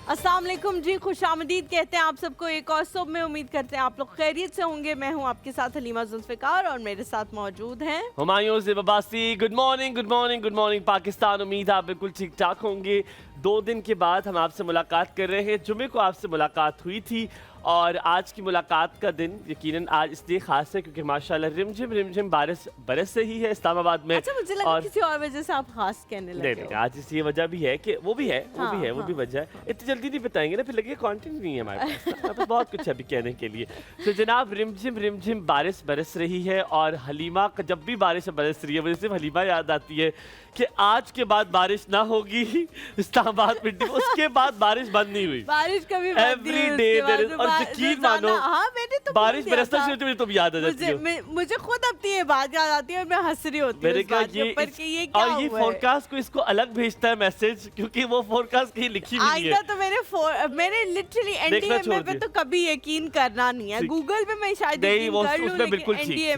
अस्सलाम वालेकुम जी, खुशामदीद कहते हैं आप सबको एक और सुबह में। उम्मीद करते हैं आप लोग खैरियत से होंगे। मैं हूं आपके साथ हलीमा जुल्फ़िकार और मेरे साथ मौजूद हैं Humayun ज़ेब Abbasi. Good morning, good morning, good morning Pakistan. उम्मीद है आप बिल्कुल ठीक ठाक होंगे। 2 दिन के बाद हम आपसे मुलाकात कर रहे हैं। जुमे को आपसे मुलाकात हुई थी और आज की मुलाकात का दिन यकीनन आज इसलिए खास है क्योंकि माशाल्लाह रिमझिम बारिश बरस रही है इस्लामाबाद में। अच्छा, मुझे लगा किसी और वजह से आप खास कहने लगे। नहीं, आज इस ये वजह भी है कि वो भी है, वो भी वजह है। इतनी जल्दी नहीं बताएंगे ना, फिर लगे कंटेंट नहीं है हमारे पास। बहुत कुछ है अभी कहने के लिए। तो जनाब रिमझिम बारिश बरस रही है और हलीमा का जब भी बारिश बरस रही है मुझे सिर्फ हलीमा याद आती है कि आज के बाद बारिश ना होगी इस्लामाबाद में। उसके बाद बारिश बंद नहीं हुई, बारिश कभी एवरी डे और यकीन मानो बारिश बरसना शुरू हुई तो याद आ जाती है। मुझे खुद अपनी ये बात याद आती है और मैं हंस रही होती हूँ ये क्या और ये फोरकास्ट को इसको अलग भेजता है मैसेज, क्योंकि वो फोरकास्ट कहीं लिखी नहीं है। तो मैंने लिटरली एनडीए पे तो कभी यकीन करना नहीं है। गूगल पे मैं शायद नहीं, वो उसमें बिल्कुल ठीक थी।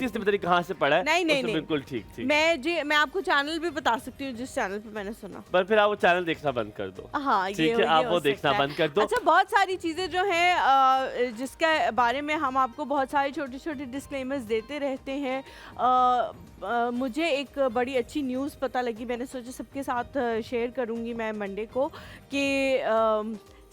इसने पता नहीं कहाँ से पढ़ा है। नहीं बिल्कुल ठीक थी। मैं आपको चैनल भी बता सकती हूँ जिस चैनल पे मैंने सुना। पर फिर आप वो चैनल देखना बंद कर दो। हाँ, ठीक है, आप वो देखना बंद कर दो। अच्छा, बहुत सारी चीजें जो हैं जिसके बारे में हम आपको बहुत सारे छोटे छोटे डिस्क्लेमर्स देते रहते हैं। मुझे एक बड़ी अच्छी न्यूज़ पता लगी, मैंने सोचा सबके साथ शेयर करूंगी मैं मंडे को, कि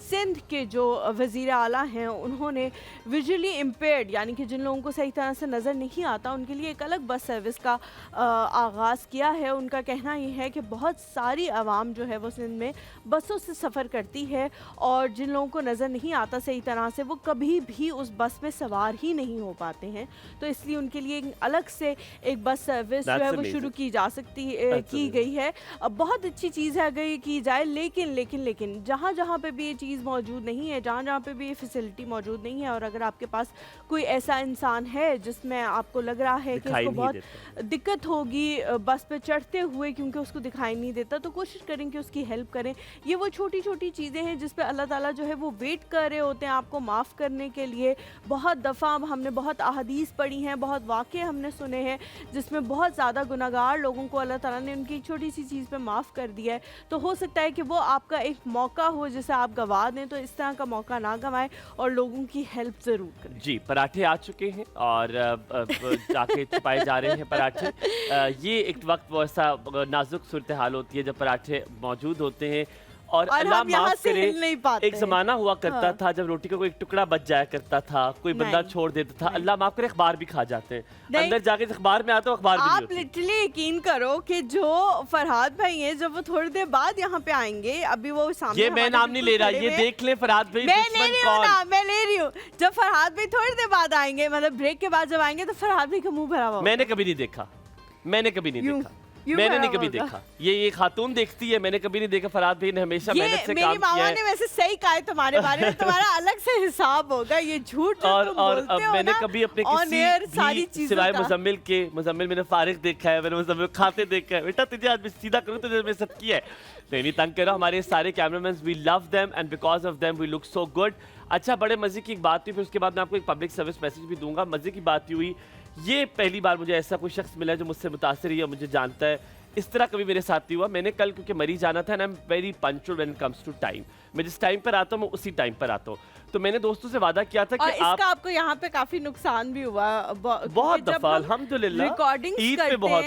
सिंध के जो वज़ीर आला हैं उन्होंने विजुअली इम्पेयर्ड यानी कि जिन लोगों को सही तरह से नज़र नहीं आता उनके लिए एक अलग बस सर्विस का आगाज़ किया है। उनका कहना ये है कि बहुत सारी आवाम जो है वो सिंध में बसों से सफ़र करती है और जिन लोगों को नज़र नहीं आता सही तरह से वो कभी भी उस बस में सवार ही नहीं हो पाते हैं। तो इसलिए उनके लिए अलग से एक बस सर्विस जो है वो शुरू की जा सकती की गई है। बहुत अच्छी चीज़ है अगर ये की जाए, लेकिन जहाँ जहाँ पर भी ये चीज़ मौजूद नहीं है, जहाँ पे भी ये फैसिलिटी मौजूद नहीं है और अगर आपके पास कोई ऐसा इंसान है जिसमें आपको लग रहा है कि उसको बहुत दिक्कत होगी बस पे चढ़ते हुए क्योंकि उसको दिखाई नहीं देता, तो कोशिश करें कि उसकी हेल्प करें। ये वो छोटी छोटी चीज़ें हैं जिस पे अल्लाह ताला जो है वो वेट कर रहे होते हैं आपको माफ़ करने के लिए। बहुत दफ़ा हमने बहुत अहादीस पढ़ी हैं, बहुत वाक़े हमने सुने हैं जिसमें बहुत ज़्यादा गुनाहगार लोगों को अल्लाह ताला ने उनकी छोटी सी चीज़ पे माफ़ कर दिया है। तो हो सकता है कि वो आपका एक मौका हो जिसे आप गवा दें, तो इस तरह का मौका ना गवाएं और लोगों की हेल्प ज़रूर करें। जी, पराठे आ चुके हैं और जाके छुपाए जा रहे हैं पराठे। ये एक वक्त वो ऐसा नाजुक सूरत हाल होती है जब पराठे मौजूद होते हैं और अल्लाह माफ करे, एक ज़माना हुआ करता था जब रोटी का कोई टुकड़ा बच जाया करता था, कोई बंदा छोड़ देता था, अल्लाह माफ करे अखबार भी खा जाते हैं। अंदर जाके अखबार में आता है अखबार भी नहीं होती। आप लिटरली यकीन करो कि जो फरहाद भाई हैं जब वो थोड़ी देर बाद यहाँ पे आएंगे, अभी वो सामने, ये मैं नाम नहीं ले रहा, ये देख ले फरहाद भाई, मैं ले रही हूँ। जब फरहाद भाई थोड़ी देर बाद आएंगे, मतलब ब्रेक के बाद जब आएंगे, तो फरहाद भाई का मुंह भरा हुआ। मैंने कभी नहीं देखा, मैंने नहीं कभी देखा। ये खातून देखती है, मैंने कभी नहीं देखा। फरहाद भाई ने हमेशा मेहनत से काम किया है। मेरी मामा ने वैसे सही कहा है तुम्हारे बारे में, तुम्हारा अलग से हिसाब होगा, ये झूठ और मैंने कभी अपने किसी सिवाय मुजम्मिल मैंने फारिग देखा है, मैंने मुजम्मिल खाते देखा है। बेटा तुझे आज सीधा करूँ तुझे मैं सब किया है। नहीं तंग करो, हमारे सारे cameraman we love them and because of them we look so good. अच्छा, बड़े मजे की एक बात हुई, फिर उसके बाद मैं आपको एक पब्लिक सर्विस मैसेज भी दूंगा। मजे की बात हुई, ये पहली बार मुझे ऐसा कोई शख्स मिला जो मुझसे मुतासिर है, मुझे जानता है। इस तरह कभी मेरे साथ नहीं हुआ। मैंने कल क्योंकि मरी जाना था, and I am very punctual when it comes to time. मैं जिस टाइम पर आता हूँ मैं उसी टाइम पर आता हूँ। तो मैंने दोस्तों से वादा किया था कि आपको यहाँ पे काफी नुकसान भी हुआ बहुत दफा, अल्हम्दुलिल्लाह रिकॉर्डिंग्स ईद पे बहुत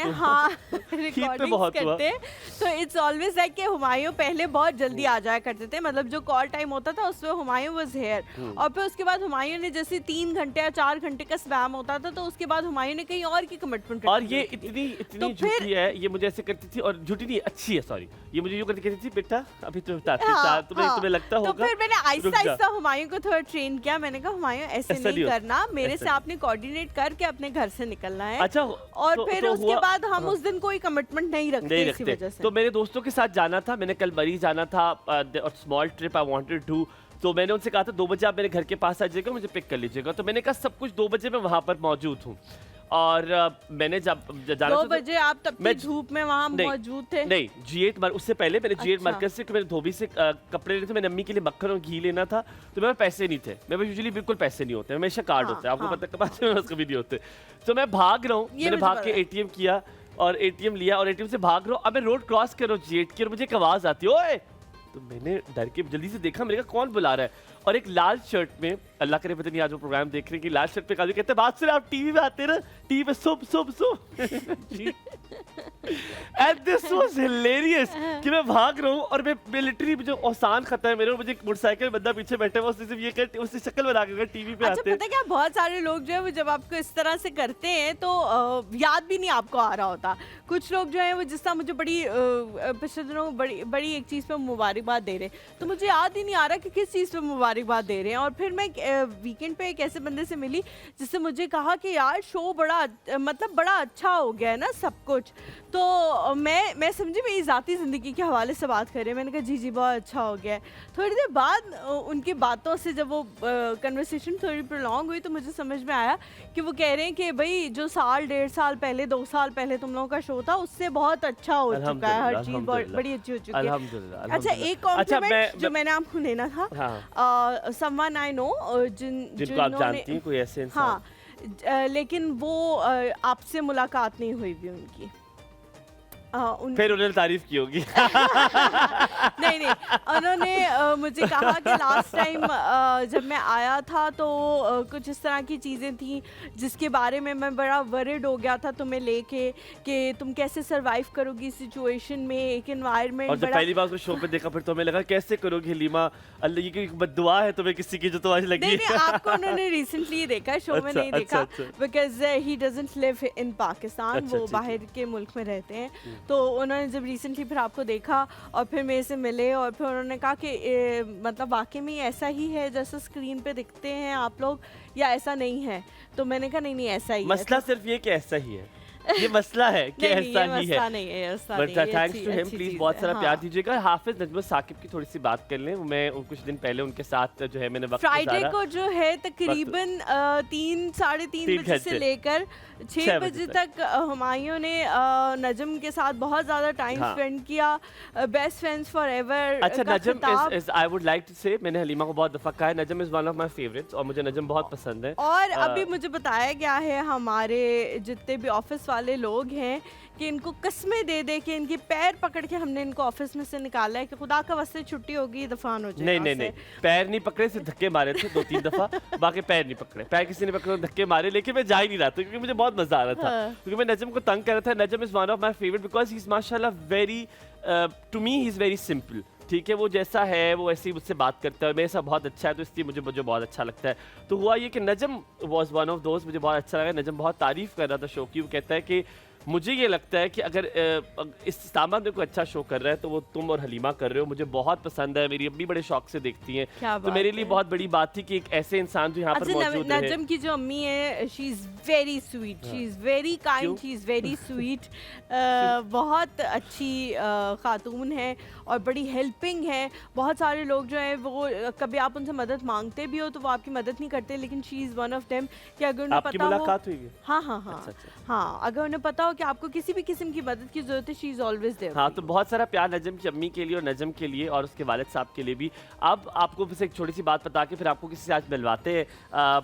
करते हैं। तो इट्स ऑलवेज लाइक कि हुमायूं पहले बहुत जल्दी आ जाया करते थे, मतलब जो कॉल टाइम होता था उसमें हुमायूं वाज हियर, और फिर उसके बाद हुमायूं ने जैसे 3 घंटे या 4 घंटे का स्पैम होता था तो उसके बाद हुमायूं ने कहीं और की कमिटमेंट। और ये इतनी झूठी है, ये मुझे ऐसे करती थी, और झूठी नहीं अच्छी है, सॉरी, ये मुझे यूं कहती थी बेटा अभी तुम्हें लगता होगा। तो फिर मैंने आहिस्ता आहिस्ता हुमायूं को थोड़ा ट्रेन किया। मैंने कहा हुमायूं ऐसे नहीं करना, मेरे से आपने कोऑर्डिनेट करके अपने घर से निकलना है। अच्छा, और फिर उसके बाद हम उस दिन कोई कमिटमेंट नहीं रखते इसी वजह से। तो मेरे दोस्तों के साथ जाना था, मैंने कल मरी जाना था और small trip I wanted to. तो मैंने उनसे कहा था 2 बजे आप मेरे घर के पास आ जाइएगा, मुझे पिक कर लीजिएगा। तो मैंने कहा सब कुछ 2 बजे मैं वहाँ पर मौजूद हूँ। और मैंने जब जाना 2 बजे आप तब मैं तक धूप में वहाँ मौजूद थे? नहीं, G8 उससे पहले मैंने G8 अच्छा। मार्केट से मेरे धोबी से कपड़े लेने थे। मैंने अम्मी के लिए मक्खन और घी लेना था, तो मेरे पास पैसे नहीं थे। मेरे पास यूजुअली बिल्कुल पैसे नहीं होते, हमेशा कार्ड होता है, आपको पता है, पैसे मेरे पास कभी नहीं होते। तो मैं भाग रहा हूँ, मैंने भाग के ATM किया और ATM लिया और ATM से भाग रहा हूँ। अब मैं रोड क्रॉस कर रहा हूँ G8 की और मुझे एक आवाज़ आती है, ओए! तो मैंने डर के जल्दी से देखा, मैंने कहा कौन बुला रहा है, और एक लाल शर्ट में, अल्लाह करे पता नहीं आज वो प्रोग्राम देख रहे हैं कि लाल शर्ट पे काजी कहते हैं बात सुने आप टीवी में आते ना, टीवी पे सुब एंड दिस वाज हिलेरियस कि मैं भाग रहा हूँ और मैं लिटरली जो औसान खता है मेरे, और मुझे एक मोटरसाइकिल बंदा पीछे बैठा हुआ, उसने सिर्फ ये कर उसकी शक्ल बना के टीवी पे आते हैं। पता क्या, बहुत सारे लोग जो है वो जब आपको इस तरह से करते हैं तो याद भी नहीं आपको आ रहा होता। कुछ लोग जो है वो जिस तरह मुझे बड़ी पिछले दिनों बड़ी एक चीज़ पे मुबारकबाद दे रहे, तो मुझे याद ही नहीं आ रहा कि किस चीज़ पे मुबारकबाद दे रहे हैं। और फिर मैं वीकेंड पे एक ऐसे बंदे से मिली जिससे मुझे कहा कि यार शो बड़ा अच्छा हो गया है ना सब कुछ। तो मैं समझी मेरी ज़ाती ज़िंदगी के हवाले से बात कर रहे हैं। मैंने कहा जी बहुत अच्छा हो गया है। थोड़ी देर बाद उनकी बातों से जब वो कन्वर्सेशन थोड़ी प्रोलॉन्ग हुई तो मुझे समझ में आया कि वो कह रहे हैं कि भाई जो 1.5 साल पहले 2 साल पहले तुम लोगों का शो था उससे बहुत अच्छा हो चुका है, हर चीज़ बड़ी अच्छी हो चुकी है। अल्हम्दुलिल्लाह। अच्छा, एक कॉम्प्लीमेंट जो मैंने आपको देना था, समवन आई नो, जिनको आप जानती हैं, कोई ऐसे इंसान। हाँ, लेकिन वो आपसे मुलाकात नहीं हुई भी उनकी। फिर उन्होंने तारीफ की होगी। नहीं, उन्होंने मुझे कहा कि लास्ट टाइम जब मैं आया था तो कुछ इस तरह की चीज़ें थी जिसके बारे में मैं बड़ा वरिड हो गया था तुम्हें लेके, कि तुम कैसे सरवाइव करोगी सिचुएशन में, एक एनवायरनमेंट। और जब पहली बार उसको शो पे देखा फिर तो हमें लगा कैसे करोगी हलीमा, अल्लाह की बद्दुआ है तुम्हें किसी की जो तुम्हारी लगी। नहीं, आपको उन्होंने रिसेंटली देखा, शो में नहीं देखा, because he doesn't live in Pakistan, वो बाहर के मुल्क में रहते हैं। तो उन्होंने जब रिसेंटली फिर आपको देखा और फिर मेरे से मिले और फिर उन्होंने कहा कि मतलब वाकई में ऐसा ही है जैसा स्क्रीन पे दिखते हैं आप लोग, या ऐसा नहीं है? तो मैंने कहा नहीं ऐसा ही मसला है। सिर्फ ये कि ऐसा ही है, ये मसला है कि ऐसा ही है। नहीं है, ऐसा बट नहीं है। थैंक्स टू हिम, प्लीज बहुत सारा प्यार दीजिएगा। हाफिज नजमुल साकिब की थोड़ी सी बात कर लें, मैं कुछ दिन पहले उनके साथ जो है मैंने वक्त फ्राइडे को जो है तकरीबन 3 साढ़े 3 बजे से लेकर 6 बजे तक हुमायूं ने नजम के साथ बहुत ज़्यादा टाइम स्पेंड किया, बेस्ट फ्रेंड्स फॉर एवर। अच्छा, Najam is I would like to say, मैंने हलीमा को बहुत दफ़ा कहा है, Najam is one of my favourites और मुझे नजम बहुत पसंद है। और अभी मुझे बताया गया है हमारे जितने भी ऑफिस वाले लोग हैं कि इनको कस्में दे दे कि इनके पैर पकड़ के हमने इनको ऑफिस में से निकाला है कि खुदा का वास्ते छुट्टी होगी, दफान हो जाए। नहीं, पैर नहीं पकड़े, सिर्फ धक्के मारे थे 2-3 दफा, बाकी पैर नहीं पकड़े। पैर किसी ने पकड़े, धक्के मारे, लेकिन मैं जा ही नहीं रहा था क्योंकि मुझे बहुत मजा आ रहा था। क्योंकि मैं नजम को तंग कर रहा था। Najam is one of my favourite because he is माशाल्लाह very, to me he is very simple. ठीक है, वो जैसा है वो ऐसे ही मुझसे बात करता है, मेरे साथ बहुत अच्छा है, तो इसलिए मुझे बहुत अच्छा लगता है। तो हुआ ये कि नजम वॉज वन ऑफ दोस्त, मुझे बहुत अच्छा लगा। नजम बहुत तारीफ कर रहा था शो की, वो कहता है कि मुझे ये लगता है कि अगर इस सामान में कोई अच्छा शो कर रहा है तो वो तुम और हलीमा कर रहे हो, मुझे बहुत पसंद है, मेरी अम्मी बड़े शौक से देखती हैं, तो मेरे लिए बहुत बड़ी बात थी कि एक ऐसे इंसान जो यहाँ पर मौजूद है। नजम की जो अम्मी है, she is very sweet, she is very kind, she is very sweet, बहुत अच्छी खातून है और बड़ी हेल्पिंग है। बहुत सारे लोग जो हैं वो कभी आप उनसे मदद मांगते भी हो तो वो आपकी मदद नहीं करते, लेकिन she is one of them कि अगर उन्हें पता हो। मुलाकात हुई है? हाँ, अगर उन्हें पता हो कि आपको किसी भी किस्म की मदद की जरूरत है, शी इज ऑलवेज देयर। हाँ, तो बहुत सारा प्यार नजम की अम्मी के लिए और नजम के लिए और उसके वालिद साहब के लिए भी। अब आपको बस एक छोटी सी बात बता के फिर आपको किसी से आज मिलवाते हैं।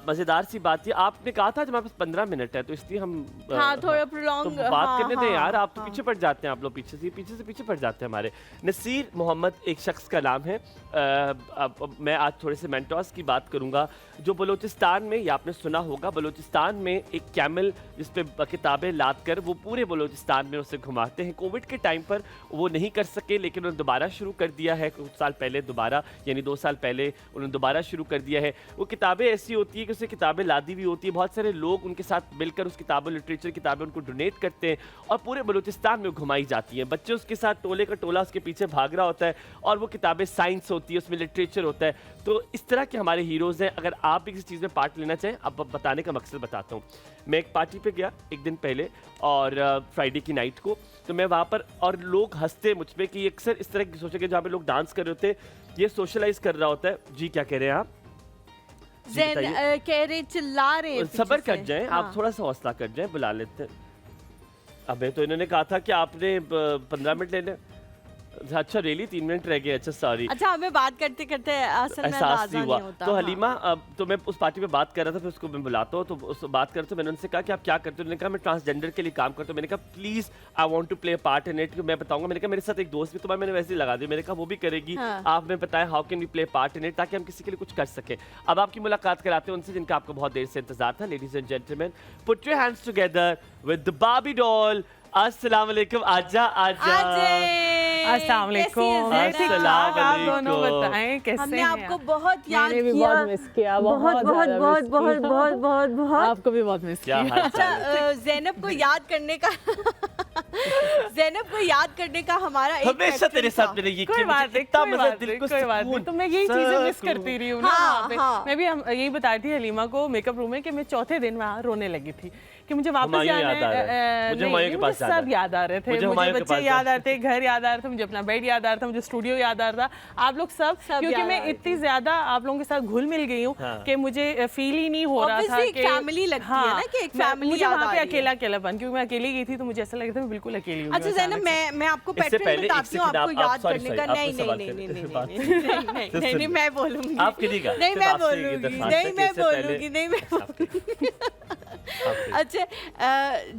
मजेदार सी बात थी, आपने कहा था जब हमारे पास 15 मिनट है तो इसलिए हम थोड़ा प्रोलॉन्ग बात करने दें यार। आप तो पीछे पड़ जाते हैं, आप लोग पीछे से पीछे पड़ जाते हैं। हमारे नसीर मोहम्मद एक शख्स का नाम है। मैं आज थोड़े से मेंटोर्स की बात करूंगा जो बलूचिस्तान में, या आपने सुना होगा, बलूचिस्तान में एक कैमल जिस पे किताबें लाद कर वो पूरे बलूचिस्तान में उसे घुमाते हैं। कोविड के टाइम पर वो नहीं कर सके, लेकिन उन्होंने दोबारा शुरू कर दिया है कुछ साल पहले, दोबारा यानी 2 साल पहले उन्होंने दोबारा शुरू कर दिया है। वो किताबें ऐसी होती है कि उसे किताबें लादी हुई होती है, बहुत सारे लोग उनके साथ मिलकर उस किताबों, लिटरेचर किताबें उनको डोनेट करते हैं और पूरे बलूचिस्तान में घुमाई जाती हैं। बच्चे उसके साथ टोले का टोला उसके पीछे भाग रहा होता है और वो किताबें साइंस होती है, उसमें लिटरेचर होता है। तो इस तरह के हमारे हीरोज़ हैं। अगर आप भी किसी चीज़ में पार्ट लेना चाहें, अब बताने का मकसद बताता हूँ। मैं एक पार्टी पे गया एक दिन पहले और फ्राइडे की नाइट को, तो मैं वहाँ पर, और लोग हंसते मुझ पे कि अक्सर इस तरह की सोचे कि जहाँ पे लोग डांस कर रहे होते, ये सोशलाइज कर रहा होता है। जी क्या कह रहे हैं आप? जैन कह रहे चिल्ला रहे हैं सबर पीछे कर से। जाएं, आप थोड़ा सा हौसला कर जाएं, बुला लेते हैं। अबे तो इन्होंने कहा था कि आपने 15 मिनट लेने। अच्छा रियली 3 मिनट रह गए, अच्छा सॉरी। अच्छा हमें बात करते करते असल में एहसास अंदाजा नहीं हुआ। नहीं होता। तो हाँ। हलीमा तो मैं उस पार्टी में बात कर रहा था, फिर उसको मैं बुलाता हूँ, तो उस बात करते मैंने उनसे कहा कि आप क्या करते हो। उन्होंने कहा मैं ट्रांसजेंडर के लिए काम करता हूँ। मैंने कहा please I want to play part in it, मैं बताऊंगा। मैंने कहा मेरे साथ एक दोस्त भी तुम्हारा, मैंने वैसे ही लगा दिया। मैंने कहा वो भी करेगी, हाँ। आप हमें बताएं how can we play part in it, ताकि हम किसी के लिए कुछ कर सके। अब आपकी मुलाकात कराते हैं उनसे जिनका आपको बहुत देर से इंतजार था। Ladies and gentleman, put your hands together with the Barbie doll. अस्सलाम वालेकुम। आजा आजा। अस्सलाम वालेकुम। अस्सलाम आप दोनों वालेकुम। बताएं कैसे हमने हैं आपको आप? बहुत याद मैंने भी किया। बहुत मिस किया, बहुत बहुत बहुत ज़्यादा बहुत मिस बहुत किया। बहुत बहुत बहुत। आपको भी बहुत मिस क्या किया। हाल अच्छा चाल है? ज़ैनब को याद करने का ज़ैनब को याद करने का हमारा एक हमेशा फैक्टर तेरे था। साथ मैंने ये कोई किया, बात मुझे नहीं, इतना कोई मजा, बात दिल नहीं, को कोई बात नहीं। सुकून, तो मैं यही चीजें मिस सुकून। करती रही हूँ ना हाँ, वहाँ पे। हाँ। मैं भी यही बता रही थी हलीमा को मेकअप रूम में कि मैं चौथे दिन वहाँ रोने लगी थी कि मुझे वापस हुमायूं जाना याद आ रहा है। मुझे नहीं, हुमायूं के मुझे पास सब याद आ रहे थे। मुझे मुझे हुमायूं के बच्चे पास याद आ रहे थे, घर याद आ रहा था, मुझे अपना बेड याद आ रहा था, मुझे स्टूडियो याद आ रहा था, आप लोग सब क्योंकि याद मैं आ रहे इतनी ज्यादा आप लोगों के साथ घुल मिल गई हूँ हाँ। कि मुझे फील ही नहीं हो रहा था Obviously कि एक family लगती है ना कि एक family मुझे याद वहाँ आ पे रही है। अकेला अकेलापन, क्योंकि मैं अकेली गई थी तो मुझे ऐसा लग रहा था मैं बिल्कुल अकेली हूँ। अच्छा ज़ैनब मैं आपको इससे पैटर्न पहले एक बताती हूँ सेकंड, आपको आप याद sorry, करने sorry, का। आप नहीं कोई नहीं सवाल नहीं करें, नहीं नहीं बात नहीं नहीं नहीं नहीं मैं बोलूंगी। आप करिएगा, नहीं सिर्फ मैं आपसे ये बोलूंगी, दरख्वास्त नहीं है कि मैं इससे पहले- बोलूंगी, नहीं मैं बोलूंगी। अच्छा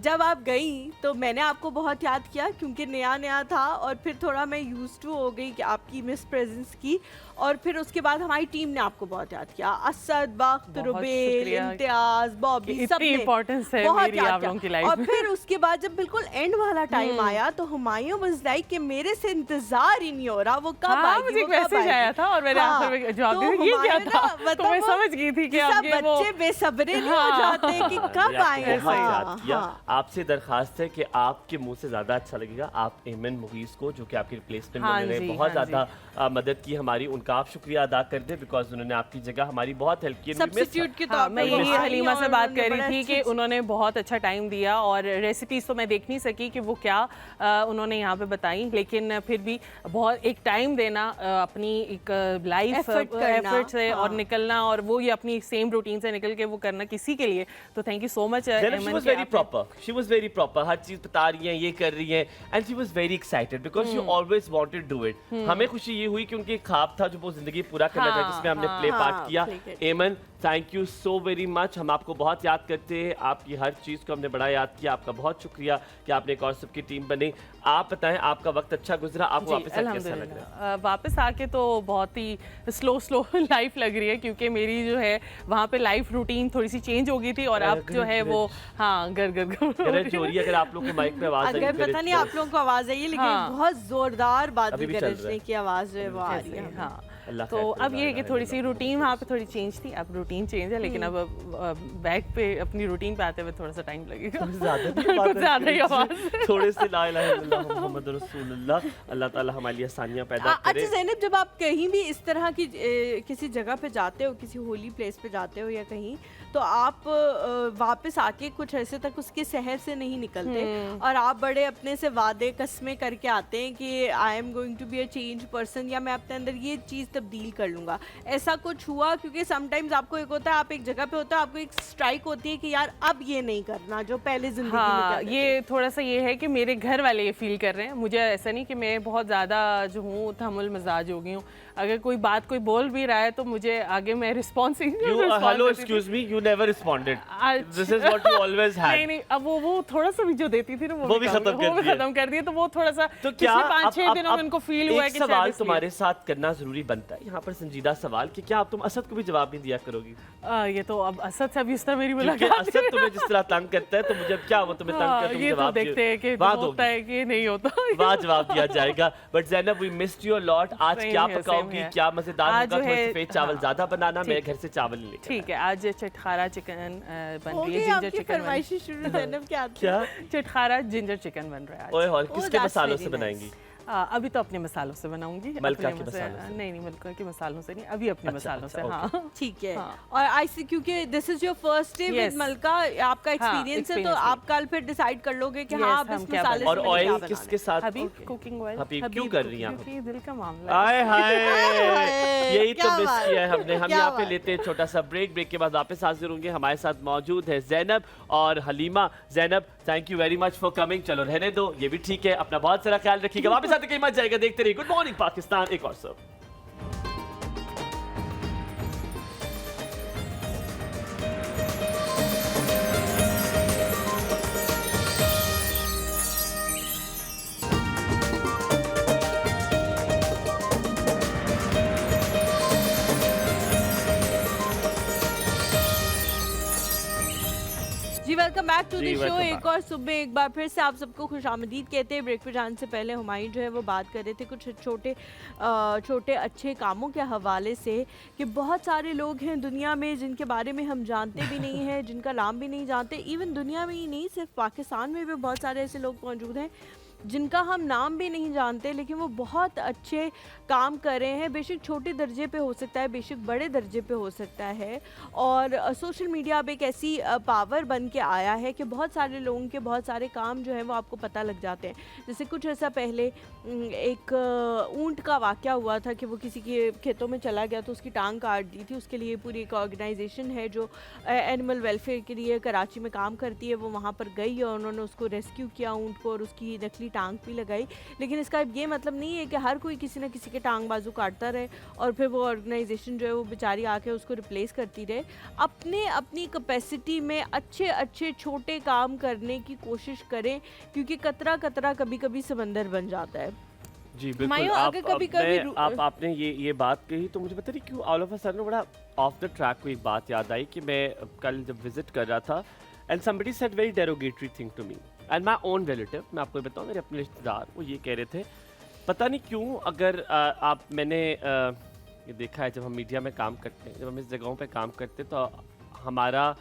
जब आप गई तो मैंने आपको बहुत याद किया क्योंकि नया नया था और फिर थोड़ा मैं यूज्ड टू हो गई कि आपकी मिस प्रेजेंस की। और फिर उसके बाद हमारी टीम ने आपको बहुत याद किया। असद, वक्त, बहुत रुबेल, शुक्रिया इम्तियाज, बॉबी, कि सब इतनी ने importance है बहुत मेरी याद आप किया। लोगों की लाइफ और में। फिर उसके बाद जब बिल्कुल एंड वाला टाइम आया तो हुमायूं वाज लाइक कि मेरे से इंतजार ही नहीं हो रहा, वो कब हाँ, आएगी, मुझे वो एक कब मैसेज आएगी। आया था और मैंने आंसर में जवाब तो दिया ये क्या हुमायूं था, ना, तो मतलब मैं वो समझ गई थी कि सब अब ये वो बच्चे बेसब्रे नहीं हो हाँ। जाते कि कब आएंगे। बहुत हाँ, याद किया। हाँ। आपसे दरखास्त है कि आपके मुंह से ज्यादा अच्छा लगेगा आप एमन मुगीस को, जो कि आपकी रिप्लेसमेंट हाँ में उन्होंने जी, बहुत हाँ ज्यादा मदद की हमारी, उनका आप शुक्रिया अदा कर दें बिकॉज उन्होंने आपकी जगह हमारी बहुत हेल्प की। सब्स्टिट्यूट के हाँ, तौर मैं पे वो यही आई हलीमा से और बात उन्होंने कर रही बड़ा थी कि अच्छे- उन्होंने बहुत अच्छा टाइम दिया और रेसिपीज तो मैं देख नहीं सकी कि वो क्या उन्होंने यहाँ पे बताई, लेकिन फिर भी बहुत एक टाइम देना अपनी एक लाइफ Effort करना, एफर्ट से और हाँ। निकलना और वो ये अपनी सेम रूटीन से निकल के वो करना किसी के लिए, तो thank you so much. She was very proper. She was very proper. हर चीज बता रही हैं, ये कर रही हैं, and she was very excited because she always wanted to do it. हमें खुशी ये हुई कि उनकी एक ख्वाब था जो वो जिंदगी पूरा करना हाँ, चाहती, जिसमें हमने हाँ, प्ले हाँ, पार्ट किया। play किया। एमन thank you so very much, हम आपको बहुत याद करते हैं, आपकी हर चीज़ को हमने बड़ा याद किया, आपका बहुत शुक्रिया कि आपने एक और सबकी टीम बनी। आप बताएं आपका वक्त अच्छा गुजरा, आपको वापस आके कैसा लग रहा है? वापस आके तो बहुत ही स्लो लाइफ लग रही है क्योंकि मेरी जो है वहाँ पे लाइफ रूटीन थोड़ी सी चेंज हो गई थी और अब जो है वो हाँ गर गरज हो रही है, अगर आप लोग के माइक में आवाज आई अगर पता नहीं आप लोगों को आवाज आई है लेकिन हाँ। बहुत जोरदार बादल अभी भी चल रहा है। गरजने की आवाज जो है वो आ रही है। हाँ अल्लाह तो खैर करे, अब ये है कि ला थोड़ी इलाहा सी रूटीन वहाँ पे थोड़ी चेंज थी, अब रूटीन चेंज है लेकिन अब बैक पे अपनी रूटीन पे आते हुए थोड़ा सा टाइम लगेगा। कुछ ज्यादा नहीं कुछ बात ज्यादा ही करी। आवाज थोड़े से ला इलाहा इल्लल्लाह मुहम्मद रसूलुल्लाह, अल्लाह ताला हमारे लिए आसानियां पैदा करे। अच्छा ज़ैनब, जब आप कहीं भी इस तरह की किसी जगह पे जाते हो, किसी होली प्लेस पे जाते हो या कहीं, तो आप वापस आके कुछ ऐसे तक उसके शहर से नहीं निकलते और आप बड़े अपने से वादे कस्में करके आते हैं कि I am going to be a change person या मैं अपने अंदर ये चीज़ तब्दील कर लूँगा। ऐसा कुछ हुआ? क्योंकि समटाइम्स आपको एक होता है, आप एक जगह पे होता है, आपको एक स्ट्राइक होती है कि यार अब ये नहीं करना जो पहले जिंदगी में हाँ, करते थे। ये थोड़ा सा ये है कि मेरे घर वाले ये फील कर रहे हैं, मुझे ऐसा नहीं कि मैं बहुत ज़्यादा जो हूँ तहमुल मजाज हो गई हूँ, अगर कोई बात कोई बोल भी रहा है तो मुझे आगे मैं response hello excuse me, you never responded, this is what you always had. नहीं अब वो थोड़ा सा भी जो देती थी ना वो भी खत्म कर दिया। तो वो थोड़ा सा तो क्या 5-6 दिनों में उनको फील हुआ है एक कि सवाल शायद इसलिए। तुम्हारे साथ करना जरूरी बनता है यहाँ पर, संजीदा सवाल, कि क्या आप तुम असद को भी जवाब नहीं दिया करोगी? ये तो अब असद से अभी इस तरह मेरी क्योंकि मुलाकात असद तुम्हें जिस तरह तंग करता है तो मुझे अब क्या वो तुम्हें तंग हाँ, करता है, ये तुम तो जवाब देखते हैं कि वहाँ होता है कि नहीं होता। वहाँ जवाब दिया जाएगा। But Zainab, we missed you a lot. आज Same क्या here, पकाओगी, same here। क्या मजेदार आज होगा? जो थोड़े है- सफेद चावल हाँ, ज्यादा बनाना, मैं ठीक घर से चावल नहीं लेकर ठीक है, आज चटखारा चिकन बन हो रही गई है, जिंजर आपकी चिकन फरमाइशी शुरू ज़ैनब, क्या क्या? चटखारा जिंजर चिकन बन रहा है आज। ओए और Oh, किसके that's मसालों very से nice. बनाएंगी? अभी तो अपने मसालों से बनाऊंगी। मलका अपने के मसालों से? नहीं मलका के मसालों से नहीं, अभी अपने मसालों से। ओके। हाँ ठीक है। हाँ। और आई सी क्योंकि this is your first day with Yes. मलका, आपका एक्सपीरियंस है, तो experience आप कल फिर डिसाइड कर लोगे कि Yes, हाँ आप हम इस क्या मसाले और से मुझे क्या ऑयल बनाना किसके है। साथ? अभी कुकिंग ऑयल। हबीब क्यों कर रही हैं आप? क्योंकि दिल का मामला है। आय हाय, यही तो क्या मिस बात किया है हमने। हम क्या यहाँ पे बात लेते हैं छोटा सा ब्रेक के बाद वापस हाजिर होंगे। हमारे साथ मौजूद है जैनब और Halima. Zainab, thank you very much for coming. चलो रहने दो, ये भी ठीक है, अपना बहुत सारा ख्याल रखिएगा। वापस आते कहीं मत जाएगा, देखते रहिए गुड मॉर्निंग पाकिस्तान। एक और सब जी वेलकम बैक टू जी, द शो। welcome एक back. और सुबह एक बार फिर से आप सबको खुशामदीद कहते हैं। ब्रेक पे जाने से पहले हुमायूं जो है वो बात कर रहे थे कुछ छोटे अच्छे कामों के हवाले से कि बहुत सारे लोग हैं दुनिया में जिनके बारे में हम जानते भी नहीं हैं, जिनका नाम भी नहीं जानते। इवन दुनिया में ही नहीं, सिर्फ पाकिस्तान में भी बहुत सारे ऐसे लोग मौजूद हैं जिनका हम नाम भी नहीं जानते, लेकिन वो बहुत अच्छे काम कर रहे हैं। बेशक छोटे दर्जे पे हो सकता है, बेशक बड़े दर्जे पे हो सकता है। और सोशल मीडिया अब एक ऐसी पावर बन के आया है कि बहुत सारे लोगों के बहुत सारे काम जो है वो आपको पता लग जाते हैं। जैसे कुछ ऐसा पहले एक ऊंट का वाक़या हुआ था कि वो किसी के खेतों में चला गया तो उसकी टांग काट दी थी। उसके लिए पूरी एक ऑर्गेनाइजेशन है जो एनिमल वेलफेयर के लिए कराची में काम करती है, वो वहाँ पर गई और उन्होंने उसको रेस्क्यू किया ऊंट को, और उसकी नकली टांग भी लगाई। लेकिन इसका ये मतलब नहीं है कि हर कोई किसी न किसी के टांग बाजू काटता रहे और फिर वो ऑर्गेनाइजेशन जो है वो बेचारी आके उसको रिप्लेस करती रहे। अपनी कैपेसिटी में अच्छे छोटे काम करने की कोशिश करें, क्योंकि कतरा कतरा कभी कभी समंदर बन जाता है। जी बिल्कुल। हुमायूं, आप अगर कभी आपने ये बात कही तो मुझे पता नहीं क्यों ऑल ऑफ अ सडन बड़ा ऑफ द ट्रैक को एक बात याद आई कि मैं कल जब विजिट कर रहा था and somebody said very derogatory thing to me and my own relative. मैं आपको बताऊँ, मेरे अपने रिश्तेदार वो ये कह रहे थे, पता नहीं क्यों अगर मैंने ये देखा है जब हम मीडिया में काम करते हैं, जब हम इस जगहों पे काम करते हैं, तो हमारा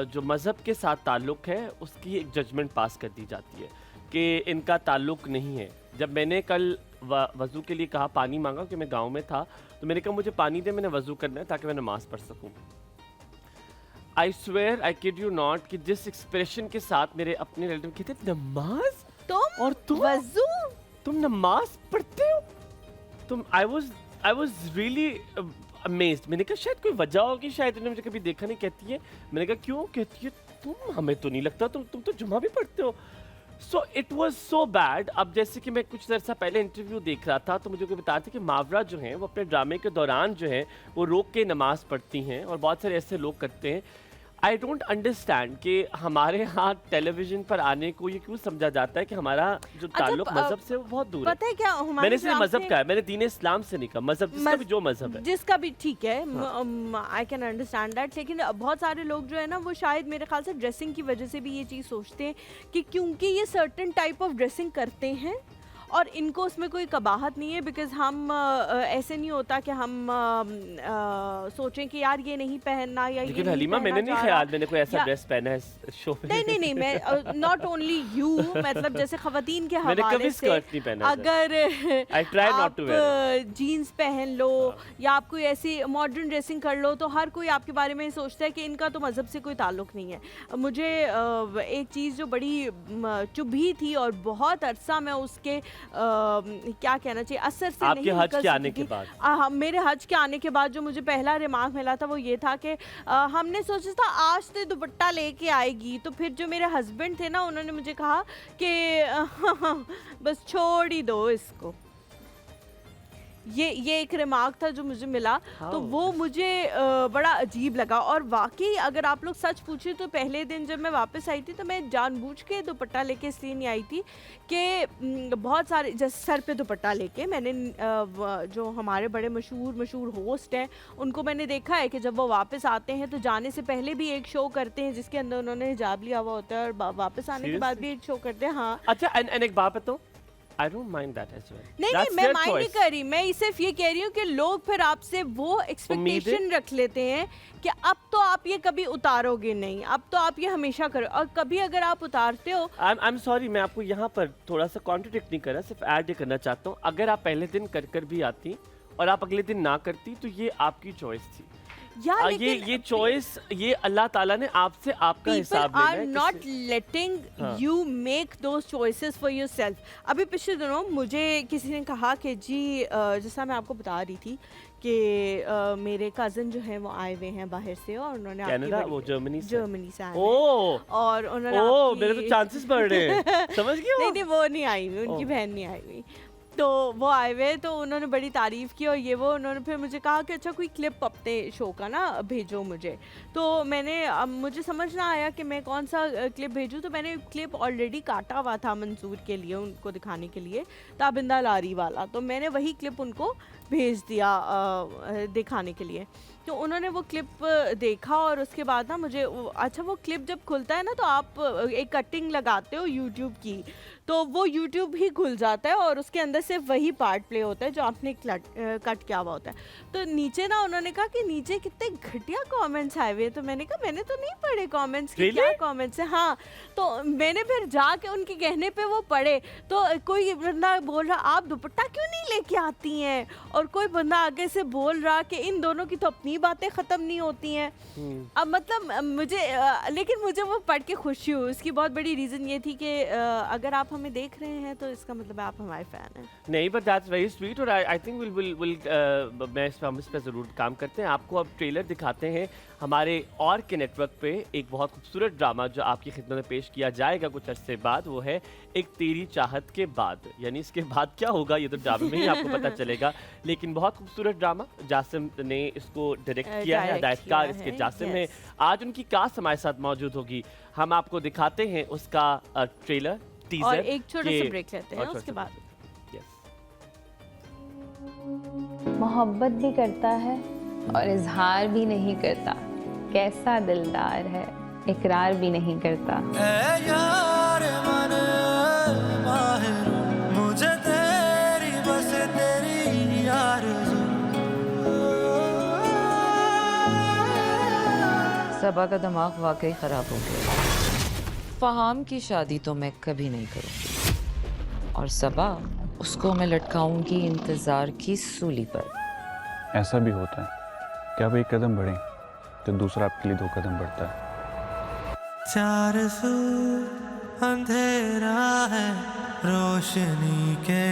जो मज़हब के साथ ताल्लुक़ है उसकी एक जजमेंट पास कर दी जाती है कि इनका ताल्लुक़ नहीं है। जब मैंने कल वज़ू के लिए कहा, पानी मांगा कि मैं गांव में था, तो मैंने कहा मुझे पानी दे, मैंने वज़ू करना है ताकि मैं नमाज़ पढ़ सकूं। I swear, I kid you not, कि जिस एक्सप्रेशन के साथ मेरे अपने रिलेटिव कहते नमाज, तुम और तुम वज़ू, तुम नमाज पढ़ते हो, तुम आई वाज रियली अमेज्ड। मैंने कहा शायद कोई वजह होगी, शायद उन्होंने मुझे कभी देखा नहीं। कहती है, मैंने कहा क्यों? कहती है तुम, हमें तो नहीं लगता, तुम तो जुम्मा भी पढ़ते हो। So it was so bad. अब जैसे कि मैं कुछ अर्सा पहले इंटरव्यू देख रहा था तो मुझे कोई बता था कि मावरा जो हैं वो अपने ड्रामे के दौरान जो है वो रोक के नमाज पढ़ती हैं, और बहुत सारे ऐसे लोग करते हैं। आई डोंट अंडरस्टैंड कि हमारे यहाँ टेलीविजन पर आने को ये क्यों समझा जाता है कि हमारा जो ताल्लुक मजहब से वो बहुत दूर है। पता है क्या, मैंने सिर्फ मजहब का है, मैंने दीन इस्लाम से नहीं कहा, मजहब जिसका भी जो मजहब है, जिसका भी ठीक है, आई कैन अंडरस्टैंड दैट। लेकिन बहुत सारे लोग जो है ना वो शायद मेरे ख्याल से ड्रेसिंग की वजह से भी ये चीज़ सोचते हैं कि क्योंकि ये सर्टेन टाइप ऑफ ड्रेसिंग करते हैं और इनको उसमें कोई कबाहत नहीं है, बिकॉज हम ऐसे नहीं होता कि हम सोचें कि यार ये नहीं पहनना या लेकिन हलीमा मैंने नहीं ख्याल मैंने कोई ऐसा ड्रेस पहना है शो में। नहीं मैं नॉट ओनली यू, मतलब जैसे खवातीन के मैंने हवाले कभी से स्कर्ट नहीं पहना। अगर आप जीन्स पहन लो या आप कोई ऐसी मॉडर्न ड्रेसिंग कर लो तो हर कोई आपके बारे में सोचता है कि इनका तो मजहब से कोई ताल्लुक नहीं है। मुझे एक चीज़ जो बड़ी चुभी थी और बहुत अरसा मैं उसके क्या कहना चाहिए असर से आपके नहीं हज के आने के बाद, मेरे हज के आने के बाद जो मुझे पहला रिमार्क मिला था वो ये था कि हमने सोचा था आज तो दुपट्टा लेके आएगी, तो फिर जो मेरे हस्बैंड थे ना उन्होंने मुझे कहा कि बस छोड़ ही दो इसको। ये एक रिमार्क था जो मुझे मिला, तो वो मुझे बड़ा अजीब लगा। और वाकई अगर आप लोग सच पूछे तो पहले दिन जब मैं वापस आई थी तो मैं जानबूझ के दुपट्टा लेके इसलिए नहीं आई थी कि बहुत सारे जैसे सर पे दुपट्टा लेके मैंने जो हमारे बड़े मशहूर होस्ट हैं उनको मैंने देखा है कि जब वो वापस आते हैं तो जाने से पहले भी एक शो करते हैं जिसके अंदर उन्होंने हिजाब लिया हुआ होता है और वापस आने के बाद भी एक शो करते हैं। हाँ अच्छा, एंड एक बात बताऊं, I don't mind that as well. नहीं That's नहीं, मैं their माइंड नहीं choice. कर रही, मैं सिर्फ ये कह रही हूँ कि लोग फिर आपसे वो एक्सपेक्टेशन रख लेते हैं कि अब तो आप ये कभी उतारोगे नहीं, अब तो आप ये हमेशा करो, और कभी अगर आप उतारते हो I'm sorry, मैं आपको यहाँ पर थोड़ा सा कॉन्ट्रडिक्ट नहीं कर रहा, सिर्फ ऐड करना चाहता हूँ। अगर आप पहले दिन कर भी आती और आप अगले दिन ना करती तो ये आपकी चॉइस थी। यार, ये चॉइस, ये अल्लाह ताला ने आपसे आपका हिसाब people लेना are है। not letting you make those choices for yourself. अभी पिछले दिनों मुझे किसी ने कहा कि जी जैसा मैं आपको बता रही थी कि मेरे कज़न जो है वो आए हुए हैं बाहर से और उन्होंने कनाडा, वो जर्मनी से आए हैं। ओह और उन्होंने मेरे तो चांसेस बढ़ रहे हैं। समझ गए नहीं नहीं, वो नहीं आई हुई, उनकी बहन नहीं आई हुई, तो वो आए हुए, तो उन्होंने बड़ी तारीफ़ की और ये वो, उन्होंने फिर मुझे कहा कि अच्छा कोई क्लिप अपने शो का ना भेजो मुझे। तो मैंने, अब मुझे समझ ना आया कि मैं कौन सा क्लिप भेजूँ, तो मैंने क्लिप ऑलरेडी काटा हुआ था मंसूर के लिए, उनको दिखाने के लिए, ताबिंदा लारी वाला, तो मैंने वही क्लिप उनको भेज दिया दिखाने के लिए। तो उन्होंने वो क्लिप देखा और उसके बाद ना मुझे अच्छा, वो क्लिप जब खुलता है ना तो आप एक कटिंग लगाते हो यूट्यूब की, तो वो यूट्यूब ही खुल जाता है और उसके अंदर सिर्फ वही पार्ट प्ले होता है जो आपने कट किया हुआ होता है। तो नीचे ना उन्होंने कहा कि नीचे कितने घटिया कमेंट्स आए हुए, तो मैंने कहा मैंने तो नहीं पढ़े कमेंट्स कि क्या कमेंट्स है। हाँ, तो मैंने फिर जाके उनके कहने पे वो पढ़े, तो कोई बंदा बोल रहा आप दुपट्टा क्यों नहीं लेके आती हैं, और कोई बंदा आगे से बोल रहा कि इन दोनों की तो अपनी बातें ख़त्म नहीं होती हैं। अब मतलब मुझे लेकिन मुझे वो पढ़ के खुशी हुई। उसकी बहुत बड़ी रीज़न ये थी कि अगर आप हमें देख रहे हैं तो इसका मतलब आप हमारे फ़ैन हैं। नहीं, बट दैट्स वेरी स्वीट, और आई थिंक मैं इस पे ज़रूर काम करते हैं। आपको अब ट्रेलर दिखाते हैं हमारे और के नेटवर्क पे एक बहुत खूबसूरत ड्रामा जो आपकी खिदमत में पेश किया जाएगा कुछ अर्से बाद, वो है एक तेरी चाहत के बाद। यानी इसके बाद क्या होगा ये तो ड्रामे में ही आपको पता चलेगा, लेकिन बहुत खूबसूरत ड्रामा। जासिम ने इसको डायरेक्ट किया है, हिदायतकार इसके जासिम है। आज उनकी कास्ट हमारे साथ मौजूद होगी, हम आपको दिखाते हैं उसका ट्रेलर, टीजर, और एक छोटा सा ब्रेक लेते हैं उसके बाद। मोहब्बत भी करता है और इजहार भी नहीं करता, कैसा दिलदार है, इकरार भी नहीं करता। ऐ यार मन माहिर, मुझे तेरी बस तेरी आरज़ू। सबा का दिमाग वाकई खराब हो गया। फहाम की शादी तो मैं कभी नहीं करूँगी, और सबा उसको मैं लटकाऊंगी इंतजार की सूली पर। ऐसा भी होता है कि आप एक कदम बढ़ें तो दूसरा आपके लिए 2 कदम बढ़ता है। चार सू अंधेरा है रोशनी के,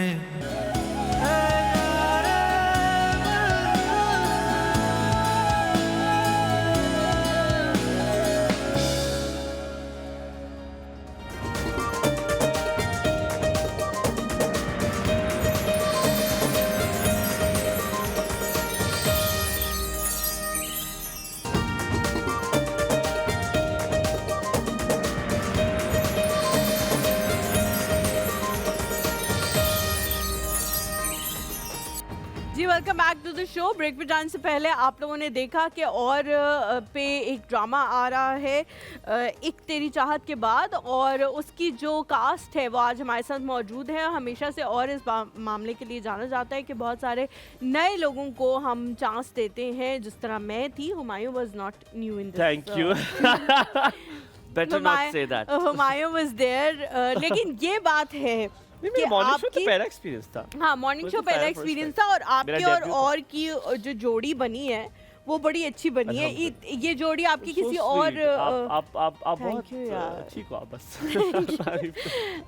जी welcome back to the show. Break पे जाने से पहले आप लोगों ने देखा कि और पे एक ड्रामा आ रहा है एक तेरी चाहत के बाद, और उसकी जो कास्ट है वो आज हमारे साथ मौजूद है। हमेशा से और इस मामले के लिए जाना जाता है कि बहुत सारे नए लोगों को हम चांस देते हैं, जिस तरह मैं थी। Humayun was not new in this. Thank you. Better not say that. Humayun was there, लेकिन ये बात है कि मॉर्निंग शो तो आपकी, पहला एक्सपीरियंस था। हाँ मॉर्निंग शो पहला एक्सपीरियंस था, और आपकी और की जो जोड़ी बनी है वो बड़ी अच्छी बनी है। ये जोड़ी आपकी So किसी sweet. और आप Thank बहुत you यार। ठीक हो आप बस।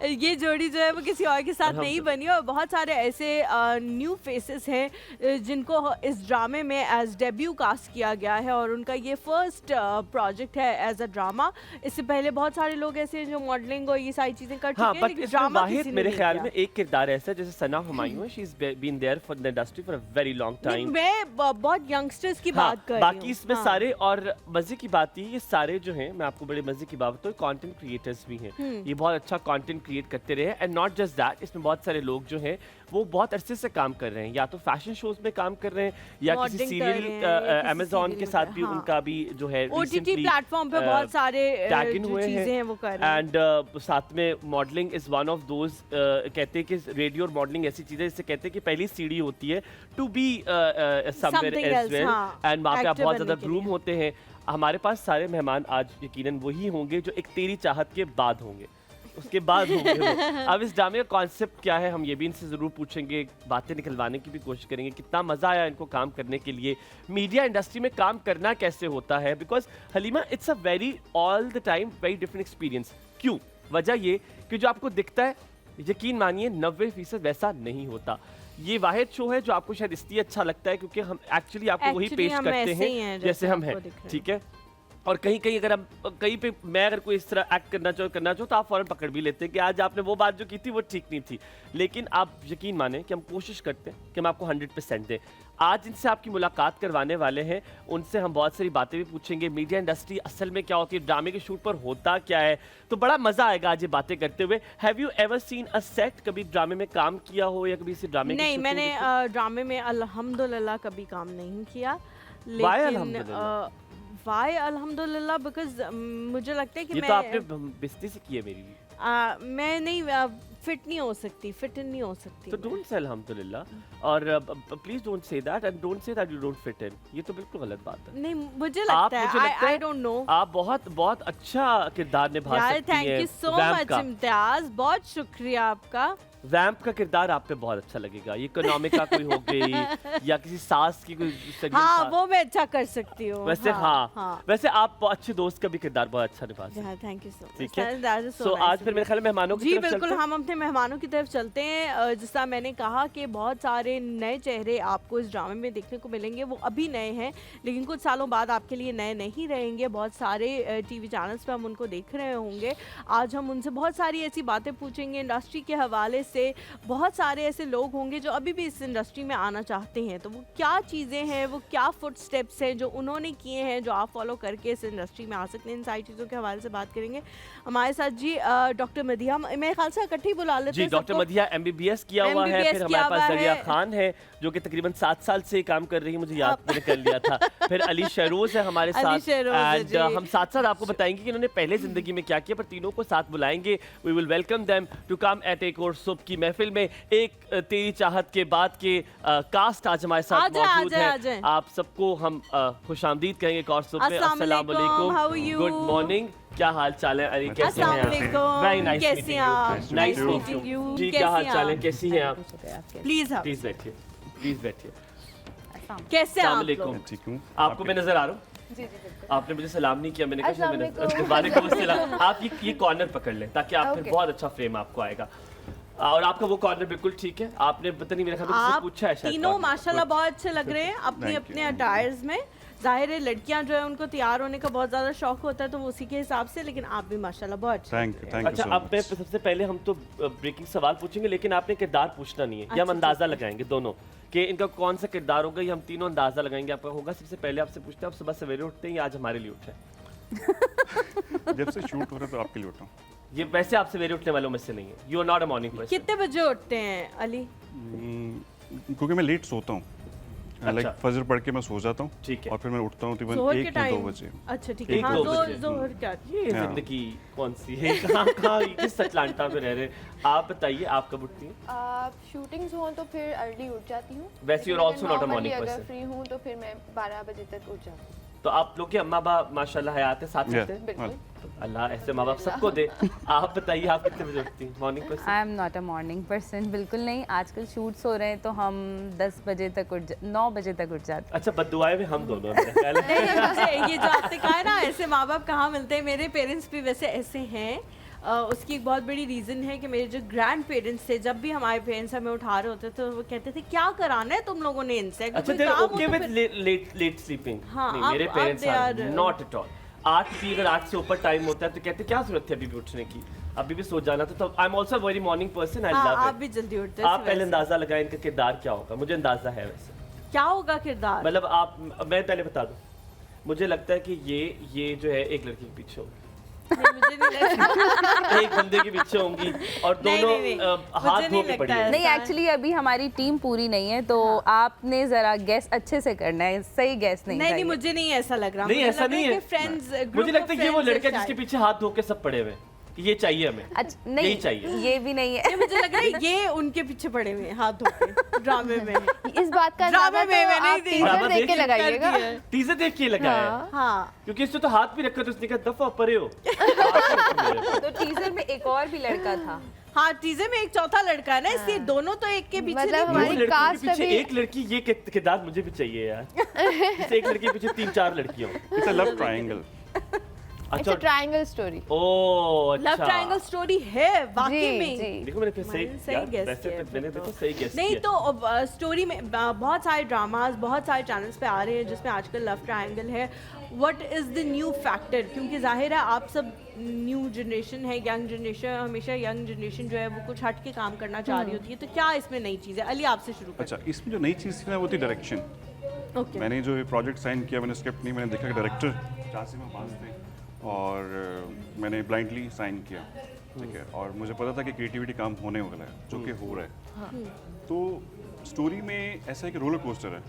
ये जोड़ी जो है वो किसी और के साथ नहीं बनी, और बहुत सारे ऐसे न्यू फेसेस हैं जिनको इस ड्रामे में एज डेब्यू कास्ट किया गया है, और उनका ये फर्स्ट प्रोजेक्ट है एज अ ड्रामा। इससे पहले बहुत सारे लोग ऐसे हैं जो मॉडलिंग और ये सारी चीजें कर हाँ, चुके हैं, बट लेकिन इसमें ड्रामा वाहिद किसी ने मेरे नहीं ख्याल किया। में एक किरदार ऐसा है जैसे सना हुमायूं है, she is been there for the industry for a very long नहीं, टाइम। मैं बहुत यंगस्टर्स की हाँ, बात कर रही बाकी हूँ। इसमें हाँ। सारे, और मजे की बात ये सारे जो हैं, मैं आपको बड़े मजे की बात बताऊं, कंटेंट क्रिएटर्स भी हैं। ये बहुत अच्छा कंटेंट क्रिएट करते रहे, एंड नॉट जस्ट दैट, इसमें बहुत सारे लोग जो हैं वो बहुत अरसे से काम कर रहे हैं, या तो फैशन शोज में काम कर रहे हैं या किसी Modeling कर सीरियल रहे हैं, या किसी अमेजोन serial के में साथ कर- भी हाँ। उनका भी जो है OTT प्लेटफॉर्म पे बहुत सारे टैग इन जो हुए चीजें हैं वो कर रहे हैं। एंड साथ में modelling is one of those, कहते हैं कि रेडियो और मॉडलिंग ऐसी चीज़ है जिससे कहते हैं कि पहली सीढ़ी होती है to be somewhere Something as else, well, हाँ, एंड वहाँ पे आप actor बहुत बनने ज़्यादा के ग्रूम लिए। होते हैं। हमारे पास सारे मेहमान आज यकीनन वही होंगे जो एक तेरी चाहत के बाद होंगे, उसके बाद होंगे वो। अब इस ड्रामे का कॉन्सेप्ट क्या है हम ये भी इनसे ज़रूर पूछेंगे, बातें निकलवाने की भी कोशिश करेंगे, कितना मज़ा आया इनको काम करने के लिए, मीडिया इंडस्ट्री में काम करना कैसे होता है, because Halima it's a very all the time very different experience. क्यों? वजह ये कि जो आपको दिखता है यकीन मानिए 90% वैसा नहीं होता। ये वाहिद शो है जो आपको शायद इसलिए अच्छा लगता है क्योंकि हम एक्चुअली आपको वही Actually पेश हम करते ऐसे ही हैं हैं जैसे जैसे हम हैं, आपको दिख रहे हैं। ठीक है। और कहीं कहीं अगर हम कहीं पे मैं अगर कोई इस तरह एक्ट करना चाहो तो आप फौरन पकड़ भी लेते हैं कि आज आपने वो बात जो की थी वो ठीक नहीं थी, लेकिन आप यकीन माने कि हम कोशिश करते हैं कि हम आपको 100% दें। आज जिनसे आपकी मुलाकात करवाने वाले हैं उनसे हम बहुत सारी बातें भी पूछेंगे, मीडिया इंडस्ट्री असल में क्या होती है, ड्रामे के शूट पर होता क्या है, तो बड़ा मजा आएगा आज ये बातें करते हुए। Have you ever seen a set, कभी ड्रामे में काम किया हो या कभी इसी ड्रामे की नहीं, shooting मैंने देखी? ड्रामे में अल्हम्दुलिल्लाह कभी काम नहीं किया, Why लेकिन अल्हम्दुलिल्लाह? वाई अल्हम्दुलिल्लाह बिकॉज मुझे लगता है कि ये मैं तो आपने बेइज्जती से की है मेरी, मैं नहीं फिट नहीं हो सकती, फिट इन नहीं हो सकती तो मैं। डोंट से अल्हम्दुलिल्लाह, और please don't say that and don't say that you don't fit in, ये तो बिल्कुल गलत बात है। नहीं, मुझे आप लगता मुझे है लगता आई डोंट नो आप बहुत बहुत अच्छा किरदार निभा यार, सकती थैंक हैं यू सो वैम्प मच का। इम्तियाज, बहुत शुक्रिया आपका। वैम्प का किरदार आप पे बहुत अच्छा लगेगा, ये इकोनॉमिका कोई हो गई या किसी सास की कोई segment हाँ, था। वो मैं अच्छा कर सकती हूँ। वैसे हाँ, वैसे आप अच्छे दोस्त का भी किरदार बहुत अच्छा निभा सकते हैं। Thank you so much. ठीक है, सो आज फिर मेरे ख्याल में मेहमानों की जी तरफ बिल्कुल, चलते हैं। हम अपने मेहमानों की तरफ चलते हैं। जिस मैंने कहा कि बहुत सारे नए चेहरे आपको इस ड्रामे में देखने को मिलेंगे, वो अभी नए हैं लेकिन कुछ सालों बाद आपके लिए नए नहीं रहेंगे। बहुत सारे टीवी चैनल्स पे हम उनको देख रहे होंगे। आज हम उनसे बहुत सारी ऐसी बातें पूछेंगे इंडस्ट्री के हवाले से। बहुत सारे ऐसे लोग होंगे जो अभी भी इस इंडस्ट्री में आना चाहते हैं, तो वो क्या चीज़ें हैं, वो क्या फुट स्टेप्स हैं जो उन्होंने किए हैं जो आप फॉलो करके इस इंडस्ट्री में आ सकते हैं। इन सारी चीज़ों के हवाले से बात करेंगे। हमारे साथ जी डॉक्टर मदिया, मेरे ख्याल से इकट्ठे ही बुला लेते जी, हैं डॉक्टर सबको। मदिया MBBS किया हुआ है, MBBS फिर किया हमारे पास हुआ दरिया है। खान है जो कि तकरीबन 7 साल से काम कर रही है, मुझे याद मैंने कर लिया था। फिर अली शहरोज है हमारे अली साथ, शहरोज है एंड जी। हम साथ साथ आपको बताएंगे कि इन्होंने पहले जिंदगी में क्या किया, पर तीनों को साथ बुलाएंगे। We will welcome them to come at एक और सुबह की महफिल में। एक तेरी चाहत के बाद के कास्ट आज हमारे साथ मौजूद है। आप सबको हम खुशामदीद कहेंगे एक और सुबह में। अस्सलाम वालेकुम, गुड मॉर्निंग, क्या हाल चाल है? अरे कैसे हैं आप? वेरी नाइस कैसे हैं आप? Nice meeting you. जी, क्या हाल चाल है, कैसी हैं आप? प्लीज आप प्लीज बैठिए, प्लीज बैठिए। कैसे हैं अस्सलाम आप वालेकुम। लोग? ठीक हूँ। आपको मैं नजर आ रहा हूँ? आपने मुझे सलाम नहीं किया, मैंने कहा मैंने वालेकुम अस्सलाम। आप ये कॉर्नर पकड़ लें ताकि आप फिर बहुत अच्छा फ्रेम आपको आएगा। और आपका वो कॉर्नर बिल्कुल ठीक है। आपने पता नहीं मेरे ख्याल में किसी आप पूछा है शायद तीनों corner। माशाल्लाह बहुत अच्छे लग रहे हैं अपने Thank अपने you. अटायर्स में। जाहिर है लड़कियां जो है उनको तैयार होने का बहुत ज्यादा शौक होता है, तो वो उसी के हिसाब से, लेकिन आप भी माशाल्लाह बहुत अच्छे थैंक लग यू, रहे हैं। थैंक यू अच्छा, सो अब मैं मच। सबसे पहले हम तो ब्रेकिंग सवाल पूछेंगे, लेकिन आपने किरदार पूछना नहीं है, ये हम अच्छा, अंदाजा ठीक है। लगाएंगे दोनों कि इनका कौन सा किरदार होगा, ये हम तीनों अंदाजा लगाएंगे आपका होगा। सबसे पहले आपसे पूछते हैं, आप सुबह सवेरे उठते हैं या आज हमारे लिए उठे? जब से शूट हो रहा है तो आपके लिए उठा हूँ। ये वैसे आप सवेरे उठने वालों में से नहीं है, you are not a morning person. कितने बजे उठते हैं अली? क्योंकि मैं लेट सोता हूँ, लाइक अच्छा। फजर पढ़ के मैं सो जाता हूँ, ठीक है। और फिर मैं उठता हूँ तकरीबन जोहर 1 के या 2 टाइम? बजे। अच्छा ठीक है, एक, हाँ दो दो बजे। जोहर का। ये हाँ। जिंदगी कौन सी है, कहाँ किस अटलांटा में रह रहे हैं? आप बताइए, आप कब उठती हैं? शूटिंग्स हों तो फिर अर्ली उठ जाती हूँ। वैसे you're also not a morning अगर person. फ्री हूँ तो फिर मैं 12 बजे तक उठ जाती हूँ। तो आप लोग के अम्मा बाप माशाल्लाह हयात है, साथ Yeah. रहते हैं? बिल्कुल। अल्लाह ऐसे माँ बाप सबको दे। आप बताइए, आप कितने बजे उठती हैं? Morning person? I am not a morning person, बिल्कुल नहीं। आजकल शूट्स हो रहे हैं तो हम 10 बजे तक 9 बजे तक उठ जाते अच्छा, बद्दुआएं भी हम दोनों हैं मेरा ख्याल है। नहीं, मुझे ये जो आपने कहा है ना ऐसे माँ बाप कहाँ मिलते हैं, मेरे पेरेंट्स भी वैसे ऐसे हैं। उसकी एक बहुत बड़ी रीज़न है कि मेरे जो ग्रैंड पेरेंट्स थे, जब भी हमारे पेरेंट्स हमें उठा रहे होते थे तो वो कहते थे क्या कराना है तुम लोगों ने इनसे, अगर अच्छा, कोई देयर काम हो ओके तो विद फिर- लेट स्लीपिंग? हाँ, नहीं, अब- मेरे अब parents they are are- not at all. 8 भी अगर 8 से ऊपर टाइम होता है तो कहते क्या जरूरत है अभी भी उठने की, अभी भी सो जाना था। तो I am also very morning person, I हाँ, लव आप इट। भी जल्दी उठते हैं आप पहले सुबह से। अंदाजा लगाएं इनका किरदार क्या होगा। मुझे अंदाजा है वैसे, क्या होगा किरदार? मतलब आप, मैं पहले बता दूं, मुझे लगता है कि ये जो है एक लड़की के पीछे होगा। नहीं, मुझे नहीं लगता। एक बंदे के पीछे होंगी और दोनों नहीं, हाथ मुझे धो नहीं के पड़ी लगता हैं। नहीं एक्चुअली अभी हमारी टीम पूरी नहीं है तो आपने जरा गैस अच्छे से करना है, सही गैस नहीं नहीं, चाहिए। मुझे नहीं ऐसा लग रहा। नहीं मुझे ऐसा लग रहा नहीं कि friends, है, group मुझे लगता है of कि ये वो friends लड़का है जिसके शायद। पीछे हाथ धो के सब पड़े हुए हैं, ये चाहिए हमें, अच्छा नहीं यही चाहिए। ये भी नहीं है। ये मुझे लग रहा है ये उनके पीछे पड़े हुए हैं हाथ धो के ड्रामे में। इस बात का ड्रामे अंदाजा में तो मैंने आप ही टीजर ड्रामा देख के देख के लगाइएगा। कर दिया है। टीजर देख के लगाया है, हाँ क्योंकि इससे तो हाथ भी रखा तो उसने कहा दफा परे हो। हाथ नहीं रखो मेरे पे। तो टीजर में एक और भी लड़का था। हाँ, टीजर में एक चौथा लड़का है ना, इसलिए दोनों तो एक के पीछे मतलब नहीं दो हमारी पड़े। लड़कियों के कास्ट पीछे अभी- एक लड़की, ये किरदार मुझे भी चाहिए यार। जैसे एक लड़की के पीछे 3-4 लड़कियों। It's a love triangle. It's a triangle story. Oh love अच्छा। ट्रायंगल स्टोरी है वाकई जी में। जी। देखो मैंने फिर मैंने सही सही यार, guess वैसे किया तो मैंने देखो सही गेस नहीं किया। तो स्टोरी में बहुत सारे ड्रामास बहुत सारे चैनल्स पे आ रहे हैं जिसमें आजकल लव ट्रायंगल है। What is the new factor, क्योंकि जाहिर है आप सब न्यू जनरेशन है, यंग जनरेशन, हमेशा यंग जनरेशन जो है वो कुछ हट के काम करना चाह रही होती है, तो क्या इसमें नई चीज़ है? अली आपसे शुरू कर। अच्छा, इसमें जो नई चीज़ थी ना वो थी डायरेक्शन। ओके मैंने जो प्रोजेक्ट साइन किया, मैंने स्क्रिप्ट नहीं, मैंने देखा कि डायरेक्टर जासिम अब्बास थे और मैंने ब्लाइंडली साइन किया, ठीक है। और मुझे पता था कि क्रिएटिविटी काम होने वाला है, जो कि हो रहा है। तो स्टोरी में ऐसा है कि रोलर कोस्टर है,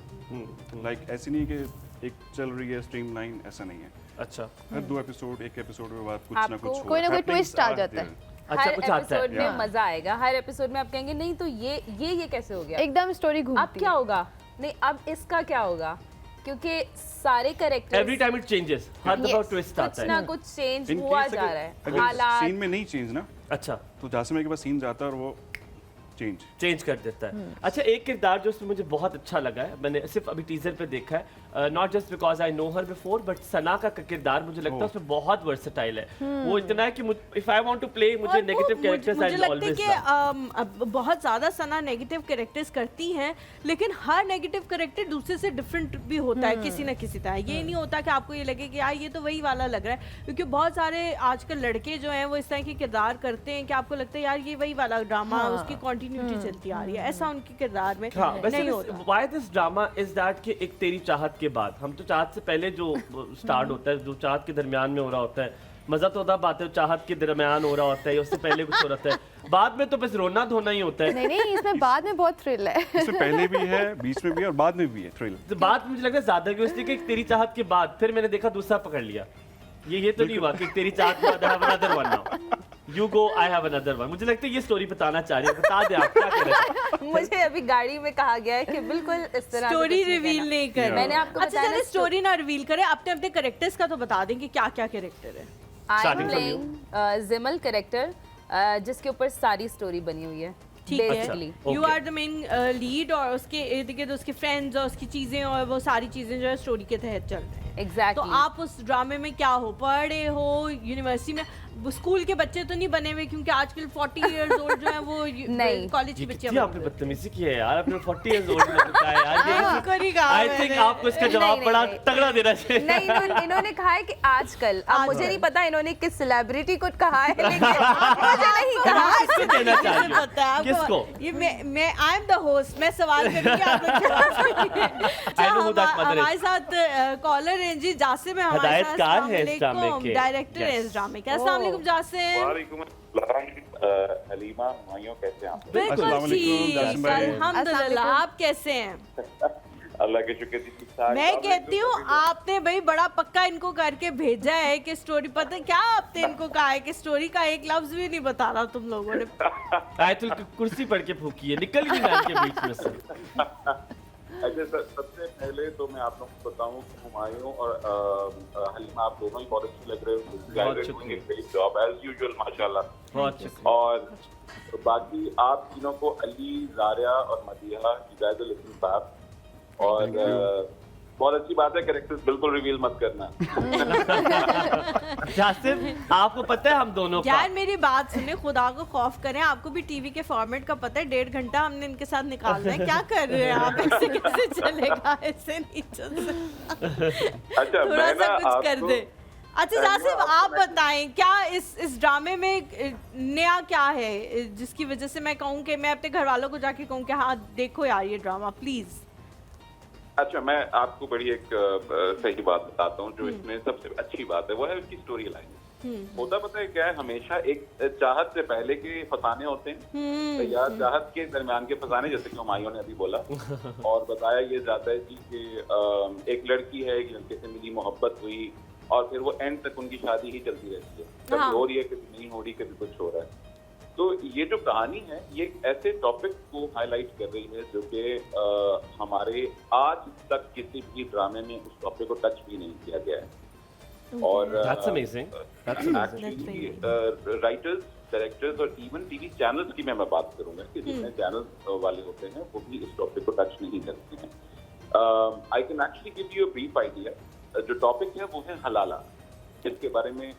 लाइक ऐसी नहीं कि एक चल रही है स्ट्रीमलाइन, ऐसा नहीं है। अच्छा हर 2 एपिसोड, एक एपिसोड के बाद कुछ ना आपको कुछ कोई ना कोई happenings twist आ are जाता है। there। अच्छा हर कुछ आता एपिसोड है। में मजा आएगा, हर एपिसोड में आप कहेंगे नहीं तो ये कैसे हो गया, एकदम स्टोरी अब घूमती क्या है। होगा, नहीं अब इसका क्या होगा, क्योंकि सारे every characters time it changes, हर दफा ट्विस्ट कुछ आता ना है। कुछ चेंज इन हुआ केस जा रहा है, अगर हालात सीन में नहीं चेंज ना, अच्छा तो जासिम के पास सीन जाता है और वो चेंज। चेंज कर देता है। अच्छा एक किरदार जो उसमें मुझे बहुत अच्छा लगा है, मैंने सिर्फ अभी टीजर पे देखा है, not just because I know her before, but Sana का किरदार मुझे लगता है उसमें बहुत वर्सेटाइल है। वो इतना है कि if I want to play, मुझे और वो नेगेटिव कैरेक्टर्स आई मुझे विल लगता है ऑलवेज कि अब बहुत ज़्यादा सना नेगेटिव कैरेक्टर्स करती हैं, लेकिन हर नेगेटिव कैरेक्टर दूसरे से डिफरेंट भी होता है किसी न किसी तरह। ये नहीं होता कि आपको ये लगे कि यार ये तो वही वाला लग रहा है, क्योंकि बहुत सारे आजकल लड़के जो हैं वो इस तरह के किरदार करते हैं कि आपको लगता है यार ये वही वाला ड्रामा, उसकी कंटिन्यूटी चलती आ रही है, ऐसा उनके किरदार में हाँ, वैसे नहीं होता। Why this drama is that कि एक तेरी चाहत के बाद, हम तो चाहत से पहले जो स्टार्ट होता है, जो चाहत के दरमियान में हो रहा होता है, मजा तो तब आता है चाहत के दरमियान हो रहा होता है या उससे पहले कुछ हो रहा है, बाद में तो बस रोना धोना ही होता है। नहीं नहीं, इसमें बाद में बहुत थ्रिल है। इसमें पहले भी है, बीच में भी है और बाद में भी है थ्रिल। तो बात मुझे लग रहा है ज्यादा कि इसलिए कि एक तेरी चाहत के बाद फिर मैंने देखा दूसरा पकड़ लिया, ये तो नहीं हुआ कि तेरी चाहत के बाद I have another one now, you go I have another one. मुझे लगता है ये स्टोरी बताना चाह रही है, बता दे आप क्या कह रहे हैं। मुझे अभी गाड़ी में कहा गया है कि बिल्कुल इस तरह से स्टोरी कुछ नहीं रिवील कहना। नहीं कर मैंने आपको अच्छा बताया चलिए ना, स्टोरी ना रिवील करें, अपने अपने कैरेक्टर्स का तो बता दें कि क्या क्या कैरेक्टर है। I am Starting from playing Jimal character, जिसके ऊपर सारी स्टोरी बनी हुई है ठीक है, basically. You Okay. Are the main lead और उसके इर्द गिर्द उसके फ्रेंड्स और उसकी चीजें और वो सारी चीजें जो है स्टोरी के तहत चल रहे हैं। तो एग्जैक्टली आप उस ड्रामे में क्या हो, पढ़े हो यूनिवर्सिटी में, स्कूल के बच्चे तो नहीं बने हुए क्योंकि आजकल 40 इयर्स ओल्ड जो है वो नहीं। कॉलेज ये की कितनी बच्चियां आपने बदतमीजी की है यार, अपने 40 इयर्स ओल्ड में बताया यार, कर ही कहा आई थिंक मैंने। आपको इसका जवाब नहीं, बड़ा नहीं। तगड़ा देना चाहिए। नहीं इन्होंने कहा है कि आजकल, अब मुझे नहीं पता इन्होंने किस सेलिब्रिटी को कहा है, लेकिन मुझे नहीं कहा। किसको देना मुझे चाहिए? पता है आपको। किसको? ये मैं आई एम द होस्ट, मैं सवाल करूंगी आप लोग जवाब करिए। I know who that mother is. हमारे साथ कॉलर हैं जी, जासिम है हमारे साथ, हदायतकार है इस ड्रामे अस्सलाम के। डायरेक्टर है Yes. इस ड्रामे के। अस्सलाम वालेकुम जासिम। वालेकुम अस्सलाम, हलीमा माइयों कैसे हैं आप? बिल्कुल अस्सलाम वालेकुम, ठीक, जासिम भाई। अल्हम्दुलिल्लाह। आप कैसे हैं? अल्लाह के शुक्र से ठीक ठाक। मैं कहती हूँ आपने भाई बड़ा पक्का इनको करके भेजा है कि स्टोरी, पता है क्या आपने इनको कहा है कि स्टोरी का एक लफ्ज भी नहीं बता रहा तुम लोगों ने। आयतुल कुर्सी पढ़ के फूकी है, निकल ही नहीं के बीच में से। अच्छा सबसे पहले तो मैं आप लोगों को बताऊं कि हुमायूं और हलीमा आप दोनों ही बहुत अच्छे लग रहे हो, शुक्रिया। ग्रेट जॉब एज यूजुअल माशाल्लाह। बहुत शुक्रिया। और बाकी आप तीनों को अली, जारिया और Madiha, you guys are listening fast, और बहुत अच्छी बात है, कैरेक्टर्स बिल्कुल रिवील मत करना। जासिम आपको पता है हम दोनों का यार मेरी बात सुने, खुदा को खौफ करें, आपको भी टीवी के फॉर्मेट का पता है, 1.5 घंटा हमने इनके साथ निकालना है। क्या कर रहे हैं आप? ऐसे कैसे चलेगा? ऐसे नहीं चल सकता। अच्छा थोड़ा मैं सा ना कुछ कर आपको दे। अच्छा जासिम आप बताएं, क्या इस ड्रामे में नया क्या है जिसकी वजह से मैं कहूँ कि मैं अपने घर वालों को जाके कहूँ कि हाँ देखो यार ये ड्रामा प्लीज। अच्छा मैं आपको बड़ी एक सही बात बताता हूँ, जो इसमें सबसे अच्छी बात है वो है उसकी स्टोरी लाइन। होता पता है क्या है, हमेशा एक चाहत से पहले के फसाने होते हैं या चाहत के दरमियान के फसाने, जैसे कि हुमायूं ने अभी बोला। और बताया ये जाता है कि एक लड़की है, एक लड़के से मिली, मोहब्बत हुई और फिर वो एंड तक उनकी शादी ही चलती रहती है, कभी हो रही है, कभी नहीं हो रही, कभी कुछ हो रहा है। तो ये जो कहानी है ये ऐसे टॉपिक को हाईलाइट कर रही है जो कि हमारे आज तक किसी भी ड्रामे में उस टॉपिक को टच भी नहीं किया गया है। और That's amazing. That's actually writers, directors और इवन टीवी चैनल्स की मैं बात करूंगा कि जितने चैनल्स वाले होते हैं वो भी इस टॉपिक को टच नहीं करते हैं। I can actually give you a brief idea. जो टॉपिक है वो है हलाला, जिसके बारे में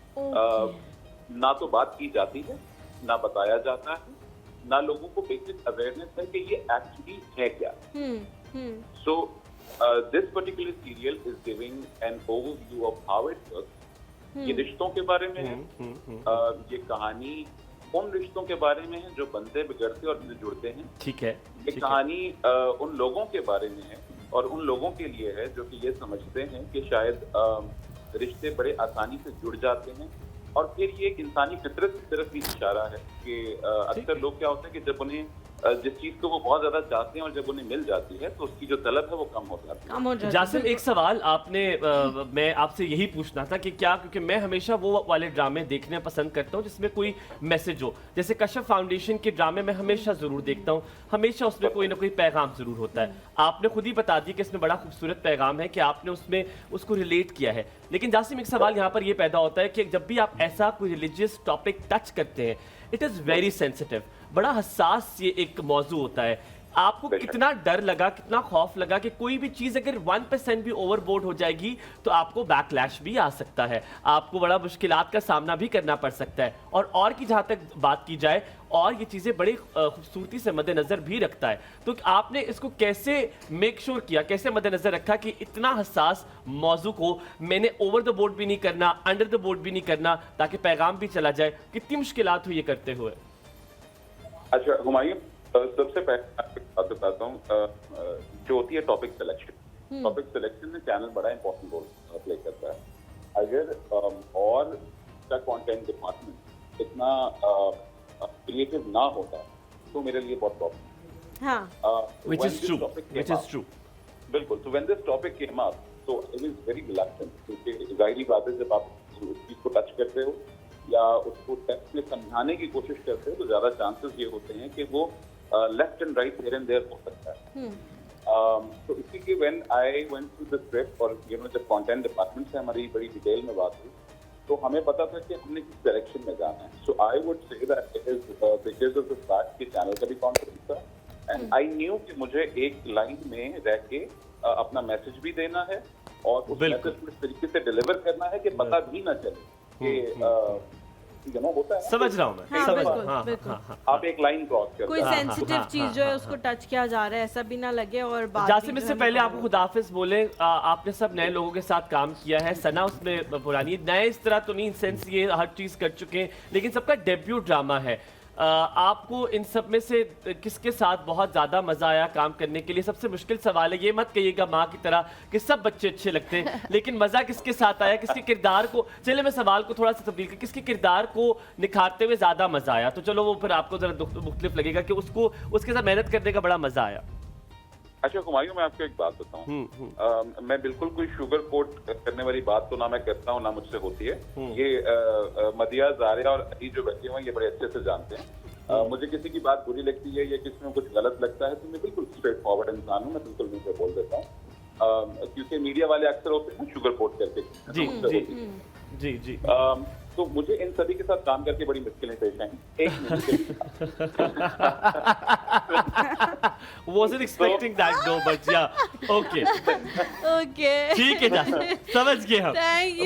ना तो बात की जाती है, ना बताया जाता है, ना लोगों को बेसिक अवेयरनेस है कि ये एक्चुअली है क्या। So this particular serial is giving an overview of how it works. ये रिश्तों के बारे में है। ये कहानी उन रिश्तों के बारे में है जो बनते, बिगड़ते और जुड़ते हैं। ठीक है। ये कहानी उन लोगों के बारे में है और उन लोगों के लिए है जो कि ये समझते हैं कि शायद रिश्ते बड़े आसानी से जुड़ जाते हैं। और फिर ये एक इंसानी फितरत की तरफ भी इशारा है कि अक्सर लोग क्या होते हैं कि जब उन्हें जिस चीज को वो बहुत ज्यादा चाहते हैं और जब उन्हें मिल जाती है तो उसकी जो तलब है वो कम हो जाती है। जासिम, एक सवाल आपने मैं आपसे यही पूछना था कि क्या, क्योंकि मैं हमेशा वो वाले ड्रामे देखने पसंद करता हूँ जिसमें कोई मैसेज हो। जैसे कश्यप फाउंडेशन के ड्रामे मैं हमेशा जरूर देखता हूँ, हमेशा उसमें कोई ना कोई पैगाम जरूर होता है। आपने खुद ही बता दिया कि इसमें बड़ा खूबसूरत पैगाम है कि आपने उसमें उसको रिलेट किया है। लेकिन जासिम, एक सवाल यहाँ पर ये पैदा होता है कि जब भी आप ऐसा कोई रिलीजियस टॉपिक टच करते हैं, इट इज़ वेरी सेंसिटिव, बड़ा हसास ये एक मौजू होता है। आपको कितना डर लगा, कितना खौफ लगा कि कोई भी चीज़ अगर 1% भी ओवरबोर्ड हो जाएगी तो आपको बैकलैश भी आ सकता है, आपको बड़ा मुश्किलात का सामना भी करना पड़ सकता है। और की जहाँ तक बात की जाए, और ये चीज़ें बड़ी खूबसूरती से मद्देनज़र भी रखता है। तो आपने इसको कैसे मेक श्योर किया, कैसे मद्देनज़र रखा कि इतना हसास मौजू को मैंने ओवर द बोर्ड भी नहीं करना, अंडर द बोर्ड भी नहीं करना, ताकि पैगाम भी चला जाए? कितनी मुश्किलात हुई ये करते हुए? अच्छा हुमायूं, सबसे पहले आपको बात बताता हूँ जो होती है टॉपिक सिलेक्शन। टॉपिक सिलेक्शन में चैनल बड़ा इंपॉर्टेंट रोल प्ले करता है। अगर और का कंटेंट डिपार्टमेंट इतना क्रिएटिव ना होता तो मेरे लिए बहुत प्रॉब्लम। Which is true. बिल्कुल। तो when this topic came up, तो आई वाज वेरी रिलक्टेंट, क्योंकि जाहिर बात है जब आप उस चीज को टच करते हो या उसको टेक्स्ट में समझाने की कोशिश करते हो तो ज्यादा चांसेस ये होते हैं कि वो left and right here and there हो सकता है। तो इसीलिए when I went to the script और जब कंटेंट डिपार्टमेंट से हमारी बड़ी डिटेल में बात हुई तो हमें पता था कि हमने किस डायरेक्शन में जाना है। So I would say that it is because of the fact कि चैनल का भी कॉन्फिडेंस था एंड आई न्यू कि मुझे एक लाइन में रह के अपना मैसेज भी देना है और उस मैसेज को इस तरीके से डिलीवर करना है कि पता भी ना चले कि होता है। समझ रहा हूँ मैं। बिल्कुल। आप एक लाइन क्रॉस कर कोई सेंसिटिव चीज जो है उसको टच किया जा रहा है ऐसा भी ना लगे। और जासिम, इससे पहले आपको खुदाफिज बोले, आपने सब नए लोगों के साथ काम किया है, सना उसमें पुरानी, नए इस तरह तो नहीं, सेंस ये हर चीज कर चुके हैं, लेकिन सबका डेब्यू ड्रामा है। आपको इन सब में से किसके साथ बहुत ज़्यादा मज़ा आया काम करने के लिए? सबसे मुश्किल सवाल है, ये मत कहिएगा माँ की तरह कि सब बच्चे अच्छे लगते हैं, लेकिन मज़ा किसके साथ आया, किसके किरदार को, चले मैं सवाल को थोड़ा सा तब्दील कर, किसके किरदार को निखारते हुए ज़्यादा मज़ा आया? तो चलो वो फिर आपको ज़रा मुख्तलिफ लगेगा कि उसको उसके साथ मेहनत करने का बड़ा मज़ा आया। अच्छा हुमायूं, मैं आपको एक बात बताऊं, मैं बिल्कुल कोई शुगर कोट करने वाली बात तो ना मैं करता हूं ना मुझसे होती है। ये मदिया, जारिया और अली जो बैठे हुए हैं ये बड़े अच्छे से जानते हैं। मुझे किसी की बात बुरी लगती है या किसी में कुछ गलत लगता है तो मैं बिल्कुल स्ट्रेट फॉरवर्ड इंसान हूँ, मैं बिल्कुल मुंह पे बोल देता हूँ, क्योंकि मीडिया वाले अक्सर होते हैं शुगर कोट करके। जी जी। तो मुझे इन सभी के साथ काम करके बड़ी मुश्किलें पेश आई। Wasn't expecting that though, but yeah, okay. ठीक है जासिम, समझ गए हम।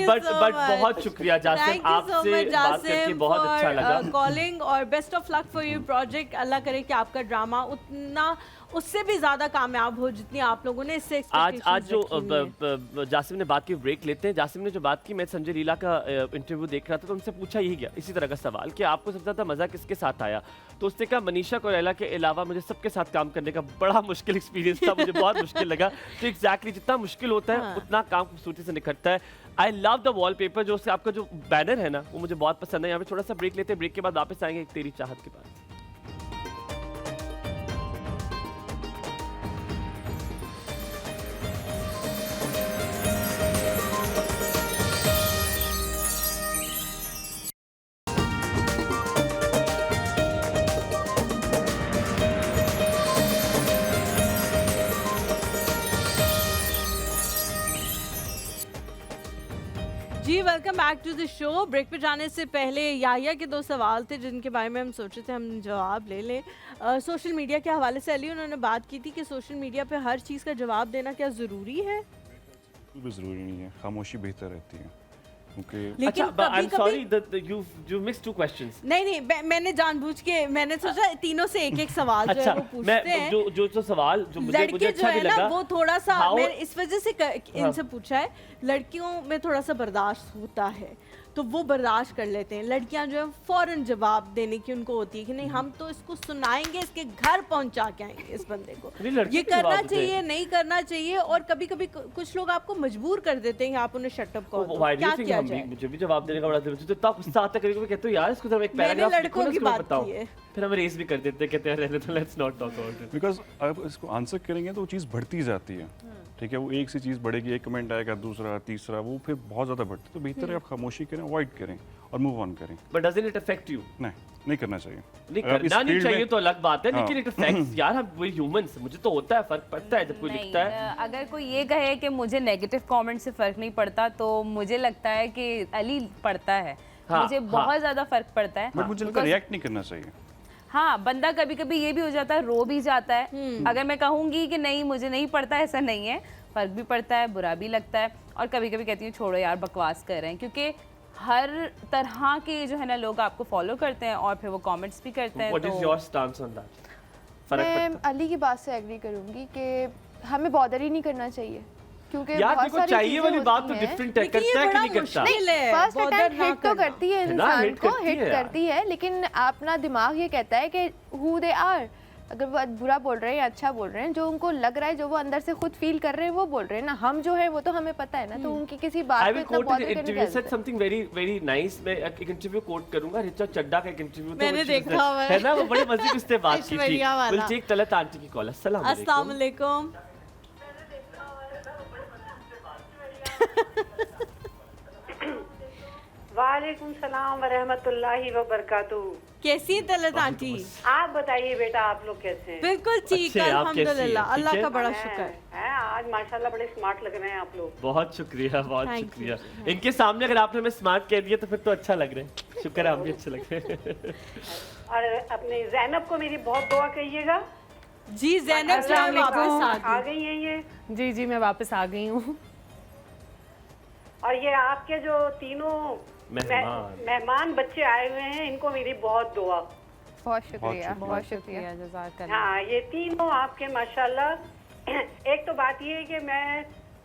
बट बहुत शुक्रिया जासिम, आपसे बात करके बहुत अच्छा लगा। कॉलिंग और best of luck for your project. अल्लाह करे कि आपका ड्रामा उतना उससे भी ज्यादा कामयाब हो जितनी आप लोगों ने इससे आज जो जासिम ने बात की, ब्रेक लेते हैं। जासिम ने जो बात की, मैं संजय लीला का इंटरव्यू देख रहा था तो उनसे पूछा यही गया इसी तरह का सवाल कि आपको सबसे ज्यादा मजा किसके साथ आया, तो उसने कहा मनीषा कोइराला के अलावा मुझे सबके साथ काम करने का बड़ा मुश्किल एक्सपीरियंस था, मुझे बहुत मुश्किल लगा। तो एग्जैक्टली जितना मुश्किल होता है उतना काम खूबसूरती से निखरता है। आई लव द वॉलपेपर, जो आपका जो बैनर है ना वो मुझे बहुत पसंद है। यहाँ पे थोड़ा सा ब्रेक लेते हैं, ब्रेक के बाद वापस आएंगे एक तेरी चाहत के बाद। जी welcome back to the show. Break पे जाने से पहले याहिया के 2 सवाल थे जिनके बारे में हम सोचे थे हम जवाब ले लें। सोशल मीडिया के हवाले से अली उन्होंने बात की थी कि सोशल मीडिया पे हर चीज़ का जवाब देना क्या ज़रूरी है? बिल्कुल भी ज़रूरी नहीं है, खामोशी बेहतर रहती है क्योंकि लेकिन अच्छा, I'm sorry that you mixed 2 questions. नहीं मैंने जानबूझ के मैंने सोचा तीनों से एक सवाल जो है वो पूछते हैं। जो सवाल जो मुझे लड़के अच्छा जो है भी ना लगा वो थोड़ा सा How- मैं इस वजह से इनसे पूछा है, लड़कियों में थोड़ा सा बर्दाश्त होता है तो वो बर्दाश्त कर लेते हैं। लड़कियां जो है फौरन जवाब देने की उनको होती है कि नहीं हम तो इसको सुनाएंगे, इसके घर पहुंचा के आएंगे इस बंदे को, लड़के ये भी करना जवाब देते चाहिए हैं। नहीं करना चाहिए। और कभी कभी कुछ लोग आपको मजबूर कर देते हैं कि आप उन्हें शटअप Why करो, do you क्या think किया हम भी- जाए? मुझे भी जवाब देने का बड़ा दिल, मुझे तो इतना गुस्सा आता है कभी-कभी, कहते हो यार इसको जरा एक मैंने पैराग्राफ लिखो लड़कों ना, की इसको मैं बात बताऊं। की है। फिर हम रेस भी कर देते हैं, कहते हैं रहने तो let's not talk about it. Because आप इसको आंसर करेंगे तो वो चीज़ बढ़ती जाती है, ठीक है। वो एक सी चीज़ बढ़ेगी, एक कमेंट आएगा, दूसरा तीसरा, वो फिर बहुत ज़्यादा बढ़ती है। तो बेहतर है आप खामोशी करें, अवॉइड करें और मूव ऑन करें। But doesn't it affect you? नहीं करना चाहिए। नहीं अगर आप इस करना नहीं फील्ड चाहिए में- तो अलग बात है, हाँ। लेकिन इट अफेक्ट्स यार, हम वी ह्यूमंस, मुझे तो होता है, फर्क पड़ता है जब कोई नहीं, लिखता है। अगर कोई ये कहे कि मुझे नेगेटिव कमेंट से फर्क नहीं पड़ता तो मुझे लगता है कि अली पड़ता है। हाँ, मुझे हाँ। बहुत ज्यादा फर्क पड़ता है। बट मुझे लगता है रिएक्ट नहीं करना चाहिए। हाँ, बंदा कभी कभी ये भी हो जाता है, रो भी जाता है। अगर मैं कहूंगी कि नहीं मुझे नहीं पड़ता, ऐसा नहीं है, फर्क भी पड़ता है, बुरा भी लगता है। और कभी कभी कहती हूँ छोड़ो यार बकवास कर रहे हैं, क्योंकि हर तरह के जो है ना लोग आपको फॉलो करते हैं और फिर वो कमेंट्स भी करते हैं। What is your stance on that? फर्क मैं पड़ता अली की बात से एग्री करूंगी कि हमें बॉदर ही नहीं करना चाहिए, क्योंकि यार बहुत देखो सारी चाहिए चीजें वाली बात तो होती हैं। डिफरेंट है, लेकिन ये करता है कि बड़ा नहीं करता? मुश्किल है, फर्स्ट bother अटैम्प्ट ना हिट तो करना। करती है है ना, इंसान hit को, करती हिट है यार। करती है, लेकिन अपना दिमाग ये कहता है कि हु दे आर, अगर वो बुरा बोल रहे हैं या अच्छा बोल रहे हैं, जो उनको लग रहा है, जो वो अंदर से खुद फील कर रहे हैं वो बोल रहे हैं ना। हम जो है वो तो हमें पता है ना, तो उनकी किसी I बात को will इतना quote बॉदर an करने interview. की Said जरूरत something very very nice. मैं एक इंटरव्यू कोट करूंगा, रिचा चड्डा का एक इंटरव्यू था, मैंने वो चीज़ देखा हुआ है ना, वो बड़ी मजे की उसने बात की थी। ऐश्वर्या वाला। We'll take तलत आंटी की कॉल। अस्सलाम अस्सलाम वालेकुम। वालेकुम। वालेकुम सलाम व रहमतुल्लाहि व बरकातुहू। कैसी है तलत आंटी? आप बताइए बेटा, आप लोग कैसे हैं? बिल्कुल ठीक, अच्छे हैं, आप कैसी हैं? अल्हम्दुलिल्लाह, ठीक अल्लाह है? का बड़ा हैं, शुक्र। हैं, आज माशाल्लाह बड़े स्मार्ट लग रहे हैं आप लोग। बहुत शुक्रिया, बहुत Thank शुक्रिया। you. इनके सामने अगर आपने हमें स्मार्ट कह दिया तो फिर तो अच्छा लग रहा है। शुक्र है, हम भी अच्छे लग रहे हैं। और अपने जैनब को मेरी बहुत दुआ कहिएगा। जी जैनब जो है वापस आ गई हैं ये, जी जी मैं वापस आ गई हूँ। और ये आपके जो तीनों मेहमान बच्चे आए हुए हैं, इनको मेरी बहुत दुआ। बहुत शुक्रिया, बहुत शुक्रिया। शुक्रिया, जज़ाकल्लाह। हाँ, ये तीनों आपके माशाल्लाह। एक तो बात ये है कि मैं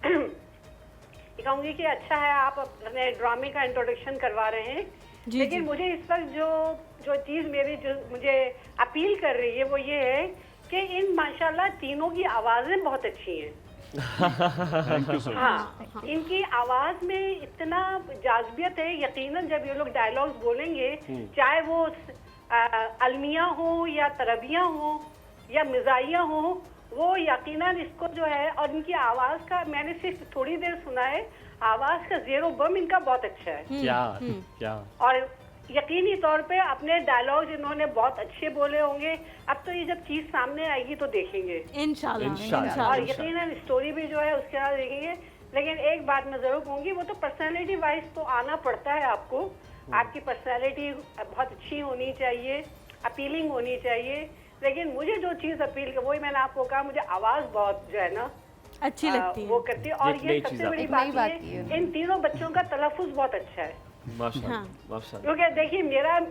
ये कहूँगी कि अच्छा है आप अपने ड्रामे का इंट्रोडक्शन करवा रहे हैं, लेकिन मुझे इस वक्त जो चीज़ मेरी जो मुझे अपील कर रही है वो ये है कि इन माशाल्लाह तीनों की आवाज़ें बहुत अच्छी हैं। Thank you sir. हाँ, इनकी आवाज़ में इतना जाज़बियत है, यकीनन जब ये लोग डायलॉग्स बोलेंगे, चाहे वो अलमिया हो या तरबिया हो या मिजाइया हो, वो यकीनन इसको जो है, और इनकी आवाज़ का मैंने सिर्फ थोड़ी देर सुना है, आवाज़ का ज़ेरो बम इनका बहुत अच्छा है। क्या और यकीनी तौर पे अपने डायलॉग्स इन्होंने बहुत अच्छे बोले होंगे। अब तो ये जब चीज़ सामने आएगी तो देखेंगे इंशाल्लाह। और यकीनन स्टोरी भी जो है उसके बाद देखेंगे। लेकिन एक बात मैं जरूर कहूँगी, वो तो पर्सनालिटी वाइज तो आना पड़ता है आपको, आपकी पर्सनालिटी बहुत अच्छी होनी चाहिए, अपीलिंग होनी चाहिए। लेकिन मुझे जो चीज़ अपील कर, वही मैंने आपको कहा, मुझे आवाज़ बहुत जो है ना अच्छी लगती है, वो करती है। और ये सबसे बड़ी बात ये, इन तीनों बच्चों का तलफ़ुज़ बहुत अच्छा है। माशाल्लाह, माशाल्लाह। क्योंकि देखिए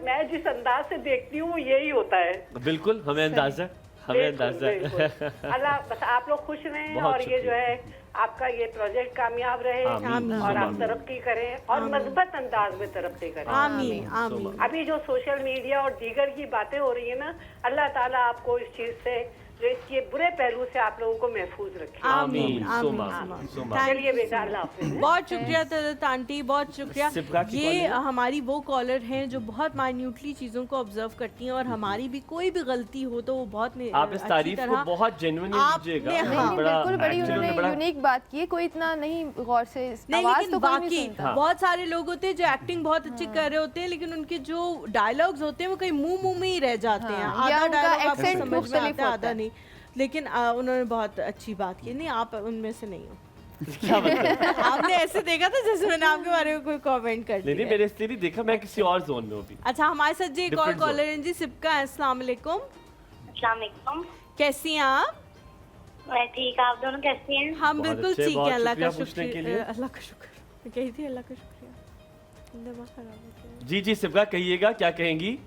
मैं जिस अंदाज से देखती हूँ वो यही होता है। बिल्कुल, हमें अंदाजा है। हमें बिल्कुल, अंदाजा है। बिल्कुल। अल्लाह बस आप लोग खुश रहें बहुत और ये जो शुक्रिया। है आपका ये प्रोजेक्ट कामयाब रहे आमीन, और आप आमीन। तरक्की करें और मजबूत अंदाज में तरक्की करें। आमीन आमीन। अभी जो सोशल मीडिया और दीगर की बातें हो रही है ना, अल्लाह ताला आपको इस चीज से, जो इसके बुरे पहलू से आप लोगों को महफूज रखे। आमीन, आमीन, आमीन, चलिए बेटा, अल्लाह हाफिज़। बहुत शुक्रिया तलत आंटी, बहुत शुक्रिया। सिप्का की ये कॉलर है? हमारी वो कॉलर हैं जो बहुत माइन्यूटली चीज़ों को ऑब्जर्व करती हैं और हमारी भी कोई भी गलती हो तो वो बहुत आप इस अच्छी तारीफ को तरह बहुत जेन्युइनली आपने- लीजिएगा। हाँ, नहीं, बिल्कुल बड़ी actually उन्होंने बड़ा- यूनिक बात की है, कोई इतना नहीं गौर से नहीं, आवाज लेकिन तो कोई नहीं बाकी सुनता। हाँ। बहुत सारे लोग होते हैं जो एक्टिंग बहुत अच्छी कर रहे होते हैं लेकिन उनके जो डायलॉग्स होते हैं वो कहीं मुंह में ही रह जाते हैं। हाँ। या आधा उनका डायलॉग आपको accent समझ में मुख्तलिफ आता है, होता आधा है। नहीं। लेकिन उन्होंने बहुत अच्छी बात की। नहीं, आप उनमें से नहीं हो। क्या मतलब? आपने ऐसे देखा था जैसे मैंने आपके बारे में कोई कमेंट कर नहीं, दिया। मैंने इसलिए नहीं देखा, मैं किसी और जोन में हूँ अभी। अच्छा, हमारे साथ जी एक और Different zone. कॉलर हैं जी, सिप्का। अस्सलाम वालेकुम, अस्सलाम वालेकुम। कैसी हैं आप? मैं ठीक, आप दोनों कैसी हैं? हम बहुत बिल्कुल अच्छे, ठीक बहुत हैं, अल्लाह का शुक्रिया पूछने के शुक्र। लिए। अल्लाह का शुक्र। मैं कही थी अल्लाह का शुक्रिया। दिमाग खराब हो गया। जी जी सिप्का, कहिएगा क्या कहेंगी?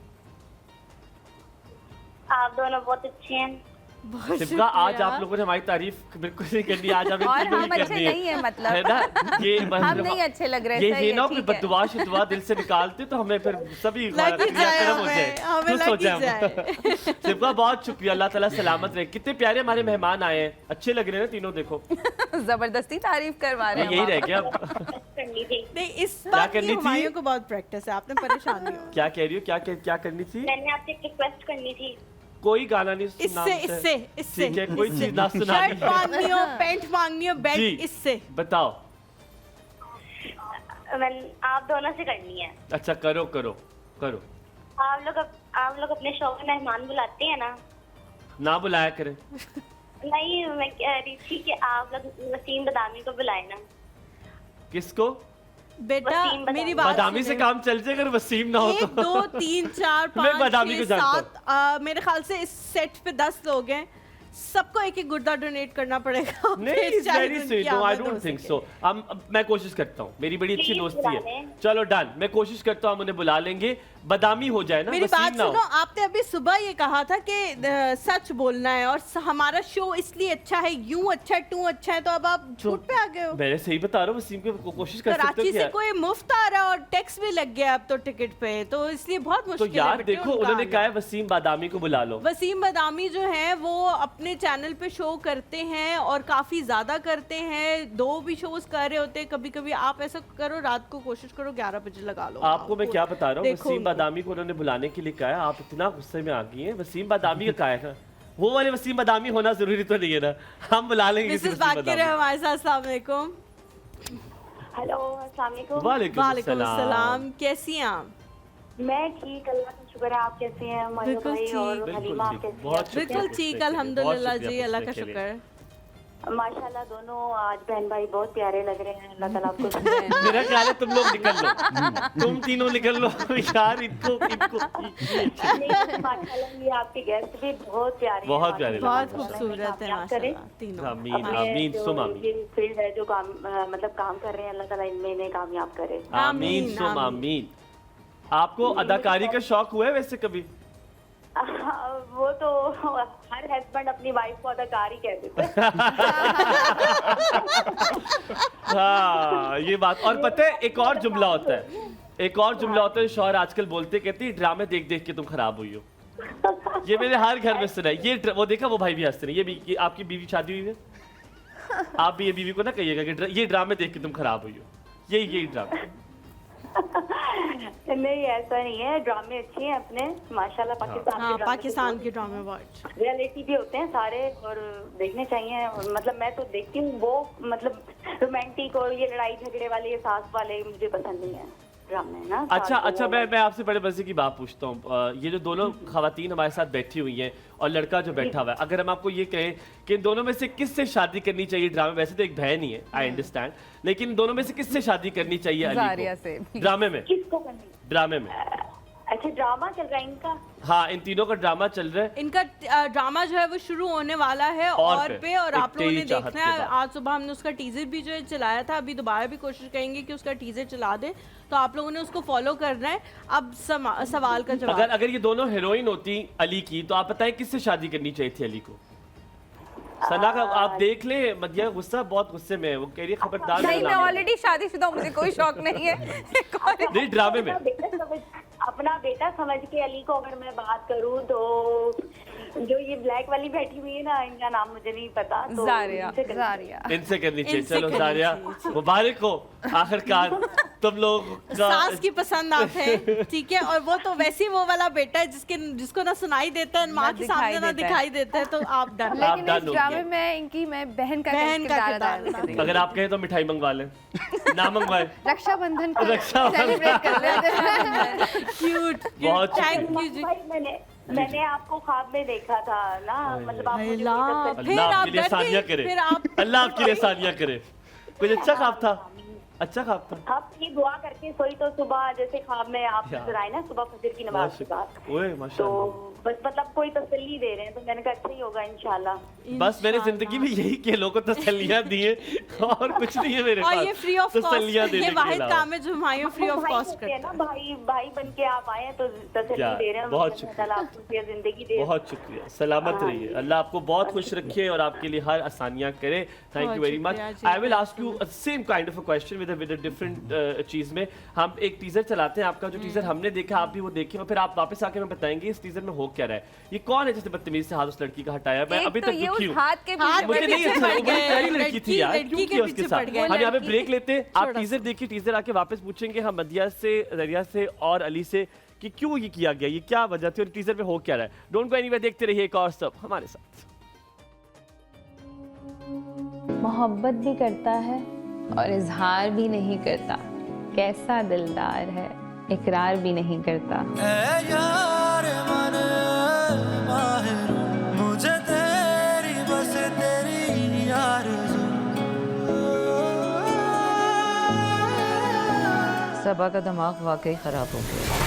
आप दोनों बहुत अच्छे हैं। बहुत सिप्का, आज शुक्रिया। आप लोगों ने हमारी तारीफ बिल्कुल नहीं करनी, आज हमें और तीनों ही हम अच्छे करनी नहीं है मतलब। है ना? ये हम नहीं अच्छे लग रहे, ये सही ये है, ना अपनी ठीक है। बददुआ शुदुआ दिल से निकालते तो हमें फिर सभी लग ही जाए कर्म हो हमें, जाए, हमें खुश हो लग ही जाए। सिप्का, बहुत शुक्रिया, अल्लाह ताला सलामत रहे। कितने प्यारे हमारे मेहमान आए हैं, अच्छे लग रहे हैं ना तीनों, देखो जबरदस्ती तारीफ करवा रहे हैं यही हम रह आप। गया। करनी थी। नहीं, इस क्या बात की करनी थी? हुमायूं को बहुत प्रैक्टिस है, आपने परेशान नहीं हो। क्या कह रही हो? क्या करनी थी? मैंने आपसे एक रिक्वेस्ट करनी थी। कोई गाना नहीं सुनना इससे हमसे। इससे इससे ठीक है, कोई इससे। चीज ना सुनानी शर्ट मांगनी हो, पैंट मांगनी हो, जी। बेल्ट, इससे। बताओ। आप दोनों से करनी है। अच्छा, करो करो करो। आप लोग अपने शो में मेहमान बुलाते हैं ना? ना बुलाया करें। नहीं, मैं कह रही थी कि आप लोग वसीम बदामी को बुलाए ना। किसको? बेटा वसीम बदामी। मेरी बात बादामी से सुने। काम चल जाए अगर वसीम ना हो 1 तो। 2 3 4 मैं 5 बादामी 6 को जानता हूँ। 7 मेरे ख्याल से इस सेट पे 10 लोग हैं। सबको एक एक गुर्दा डोनेट करना पड़ेगा। नहीं, फिर शायद वेरी उनकी स्वीट। नो, आई आमद हो डोंट थिंक सके। सो। मैं कोशिश करता हूँ, मेरी बड़ी अच्छी Please दोस्ती बुला है। लें। चलो डन, मैं कोशिश करता हूँ, हम उन्हें बुला लेंगे। बादामी हो जाए ना, मेरी वसीम बात ना हो। सुनो, आपने अभी सुबह ये कहा था कि सच बोलना है और हमारा शो इसलिए अच्छा है, यूं अच्छा है, टू अच्छा है, तो अब आप झूठ पे आ गए हो। मैंने सही बता रहा हूँ, वसीम को कोशिश कर सकते कराची हो से क्या? कोई मुफ्त आ रहा है और टैक्स भी लग गया अब तो टिकट पे, तो इसलिए बहुत तो मुश्किल है यार बेटे देखो, उनका उन्होंने आना। कहा है वसीम बादामी को बुला लो। वसीम बदामी जो है वो अपने चैनल पे शो करते हैं और काफ़ी ज़्यादा करते हैं, 2 भी शोज कर रहे होते हैं कभी कभी। आप ऐसा करो, रात को कोशिश करो 11 बजे लगा लो। आपको मैं क्या बता रहा हूँ, देखो वसीम उनको। बादामी को उन्होंने बुलाने के लिए कहा है। आप इतना गुस्से में आ गई हैं। वसीम बादामी का कहा है, वो वाले वसीम बादामी होना जरूरी तो नहीं है ना, हम बुला लेंगे किसी मिसेस वसीम बाकिर है बादामी। हमारे साथ। अस्सलाम वालेकुम। हेलो, अस्सलाम वालेकुम। वालेकुम वालेकुम अस्सलाम। अस्सलाम, कैसी हैं आप? मैं ठीक, अल्लाह का शुक्र है। आप कैसे हैं? माया बिल्कुल भाई और ठीक। बिल्कुल हलीमा, आप ठीक, कैसी हैं? बहुत शुक्रिया बिल्कुल पूछने ठीक, के लिए, अल्हम्दुलिल्लाह बहुत जी, शुक्रिया अल्लाह का पूछने के शुक्र लिए। है। माशाल्लाह दोनों आज बहन भाई बहुत प्यारे लग रहे हैं। अल्लाह ताला आपको मेरा ख्याल है तुम लोग निकल लो, तुम तीनों निकल लो यार। इनको माशाल्लाह ये आपके गेस्ट भी बहुत प्यारे हैं। बहुत प्यारे लग बहुत रहे हैं। खूबसूरत है माशाल्लाह तीनों। आमीन अपने आमीन जो सुम आमीन। ये फील्ड है जो काम मतलब काम कर रहे हैं, अल्लाह ताला इनमें इन्हें कामयाब करे। आमीन आमीन, सुम आमीन। आमीन। आपको अदाकारी का शौक हुआ है वैसे कभी? वो तो हर हस्बैंड अपनी वाइफ को अदाकार ही कह देते हैं। हाँ, ये बात। और पता है एक और जुमला होता है, एक और जुमला होता है शौहर आजकल बोलते कहते हैं, ड्रामे देख देख के तुम खराब हुई हो। ये मैंने हर घर में सुना है। ये वो देखा, वो भाई भी हंसते हैं। ये आपकी बीवी शादी हुई है? आप भी ये बीवी को ना कहिएगा कि ये ड्रामे देख के तुम खराब हुई हो। यही ड्रामे। नहीं, ऐसा नहीं है। ड्रामे अच्छे हैं अपने, माशाल्लाह। पाकिस्तान हाँ, के पाकिस्तान के ड्रामे बहुत रियलिटी भी होते हैं सारे और देखने चाहिए। और मतलब मैं तो देखती हूँ वो, मतलब रोमांटिक और ये लड़ाई झगड़े वाले, ये सास वाले मुझे पसंद नहीं है ड्रामे ना। अच्छा अच्छा, मैं आपसे बड़े मजे की बात पूछता हूँ। ये जो दोनों खवातीन हमारे साथ बैठी हुई हैं और लड़का जो बैठा हुआ है, अगर हम आपको ये कहें कि इन दोनों में से किससे शादी करनी चाहिए ड्रामे, वैसे तो एक बहन ही है, आई अंडरस्टैंड, लेकिन दोनों में से किससे शादी करनी चाहिए अली जारिया को से। ड्रामे में? किसको करनी? ड्रामे में अच्छा, ड्रामा चल रहा है इनका? हाँ, इन तीनों का ड्रामा चल रहा है। इनका ड्रामा जो है वो शुरू होने वाला है और पे और आप लोगों ने देखना है। आज सुबह हमने उसका टीजर भी जो है चलाया था, अभी दोबारा भी कोशिश करेंगे कि उसका टीजर चला दें, तो आप लोगों ने उसको फॉलो करना है। अब सवाल का जवाब, अगर ये दोनों हीरोइन होती अली की, तो आप बताएं किससे शादी करनी चाहिए थी अली को? सना का आप देख ले, मदिया गुस्सा, बहुत गुस्से में है, वो कह रही है खबरदार। नहीं, मैं ऑलरेडी शादीशुदा हूं, मुझे कोई शौक नहीं है। नहीं, ड्रामे में अपना बेटा समझ के अली को अगर मैं बात करूं तो जो ये ब्लैक वाली बैठी हुई है ना, इनका नाम मुझे नहीं पता, तो जारिया इनसे करनी चाहिए। चलो जारिया, मुबारक हो, आखिरकार तुम लोग सास की पसंद आप हैं, ठीक है। और वो तो वैसे ही वो वाला बेटा है जिसको ना सुनाई देता है, माँ के सामने ना दिखाई देता है, तो आप डन। लेकिन इस ड्रामे में मैं बहन का किरदार अदा करूंगी। अगर आप कहें तो मिठाई मंगवा लें, ना मंगवाए, रक्षाबंधन सेलिब्रेट कर लेते हैं। क्यूट, बहुत थैंक यू जी। मैंने आपको ख्वाब में देखा था ना, मतलब आप मुझे अल्लाह आपके लिए सानिया करे, अल्लाह आपके लिए सानिया करे। कुछ अच्छा ख्वाब था, अच्छा ख्वाब था। आप ये दुआ करके सोई तो सुबह जैसे ख्वाब में आप नजर आए ना, सुबह फजर की नमाज के बाद, ओए माशाअल्लाह, तो बस मतलब कोई तसल्ली दे रहे हैं, तो मैंने कहा अच्छा ही होगा इंशाल्लाह। बस मैंने जिंदगी में यही के लोगों को तसल्लियां दी है, और कुछ नहीं है मेरे पास। और ये फ्री ऑफ कॉस्ट, ये वाहिद काम है जो हमारे फ्री ऑफ कॉस्ट करते हैं ना। भाई बन के आप आए हैं तो तसल्ली दे रहे हैं। बहुत शुक्रिया, आपको जिंदगी दे, बहुत शुक्रिया। सलामत रहिए, अल्लाह आपको बहुत खुश रखे और आपके लिए हर आसानियां करे। Thank you very much. I will ask you same kind of a question with a different चीज में। हम एक टीजर चलाते हैं आपका, जो टीजर हमने देखा आप भी वो देखें, और फिर आप वापस आके हमें बताएंगे इस टीजर में हो क्या रहा है। ये कौन है जिसने बदतमीज से हाथ उस लड़की का हटाया? मैं अभी तक दुखी हूँ, मुझे नहीं अच्छा लगा, प्यारी लड़की थी यार, क्यों किया उसके साथ? हम यहाँ पे ब्रेक लेते हैं, आप टीजर देखिए, टीजर आके वापस पूछेंगे हम मदिया से, दरिया से और अली से कि क्यों ये किया गया, ये क्या वजह थी और टीजर में हो क्या रहा है। डोंट गो एनीवेयर, देखते रहिए एक और सब हमारे साथ। मोहब्बत भी करता है और इजहार भी नहीं करता, कैसा दिलदार है, इकरार भी नहीं करता। ऐ यार मन माहिर, मुझे तेरी बस तेरी आरज़ू। सबा का दिमाग वाकई ख़राब हो गया।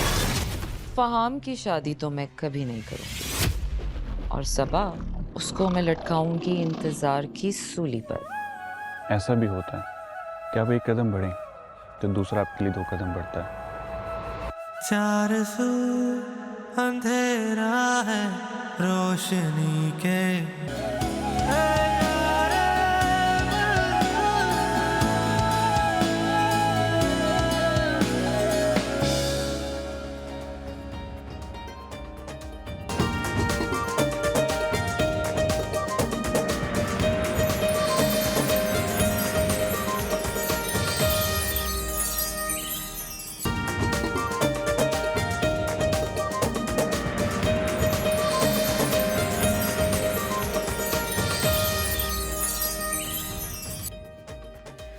फ़हाम की शादी तो मैं कभी नहीं करूँगी, और सबा उसको मैं लटकाऊंगी इंतज़ार की सूली पर। ऐसा भी होता है कि आप एक कदम बढ़ें तो दूसरा आपके लिए 2 कदम बढ़ता है। चार सू अंधेरा है रोशनी के,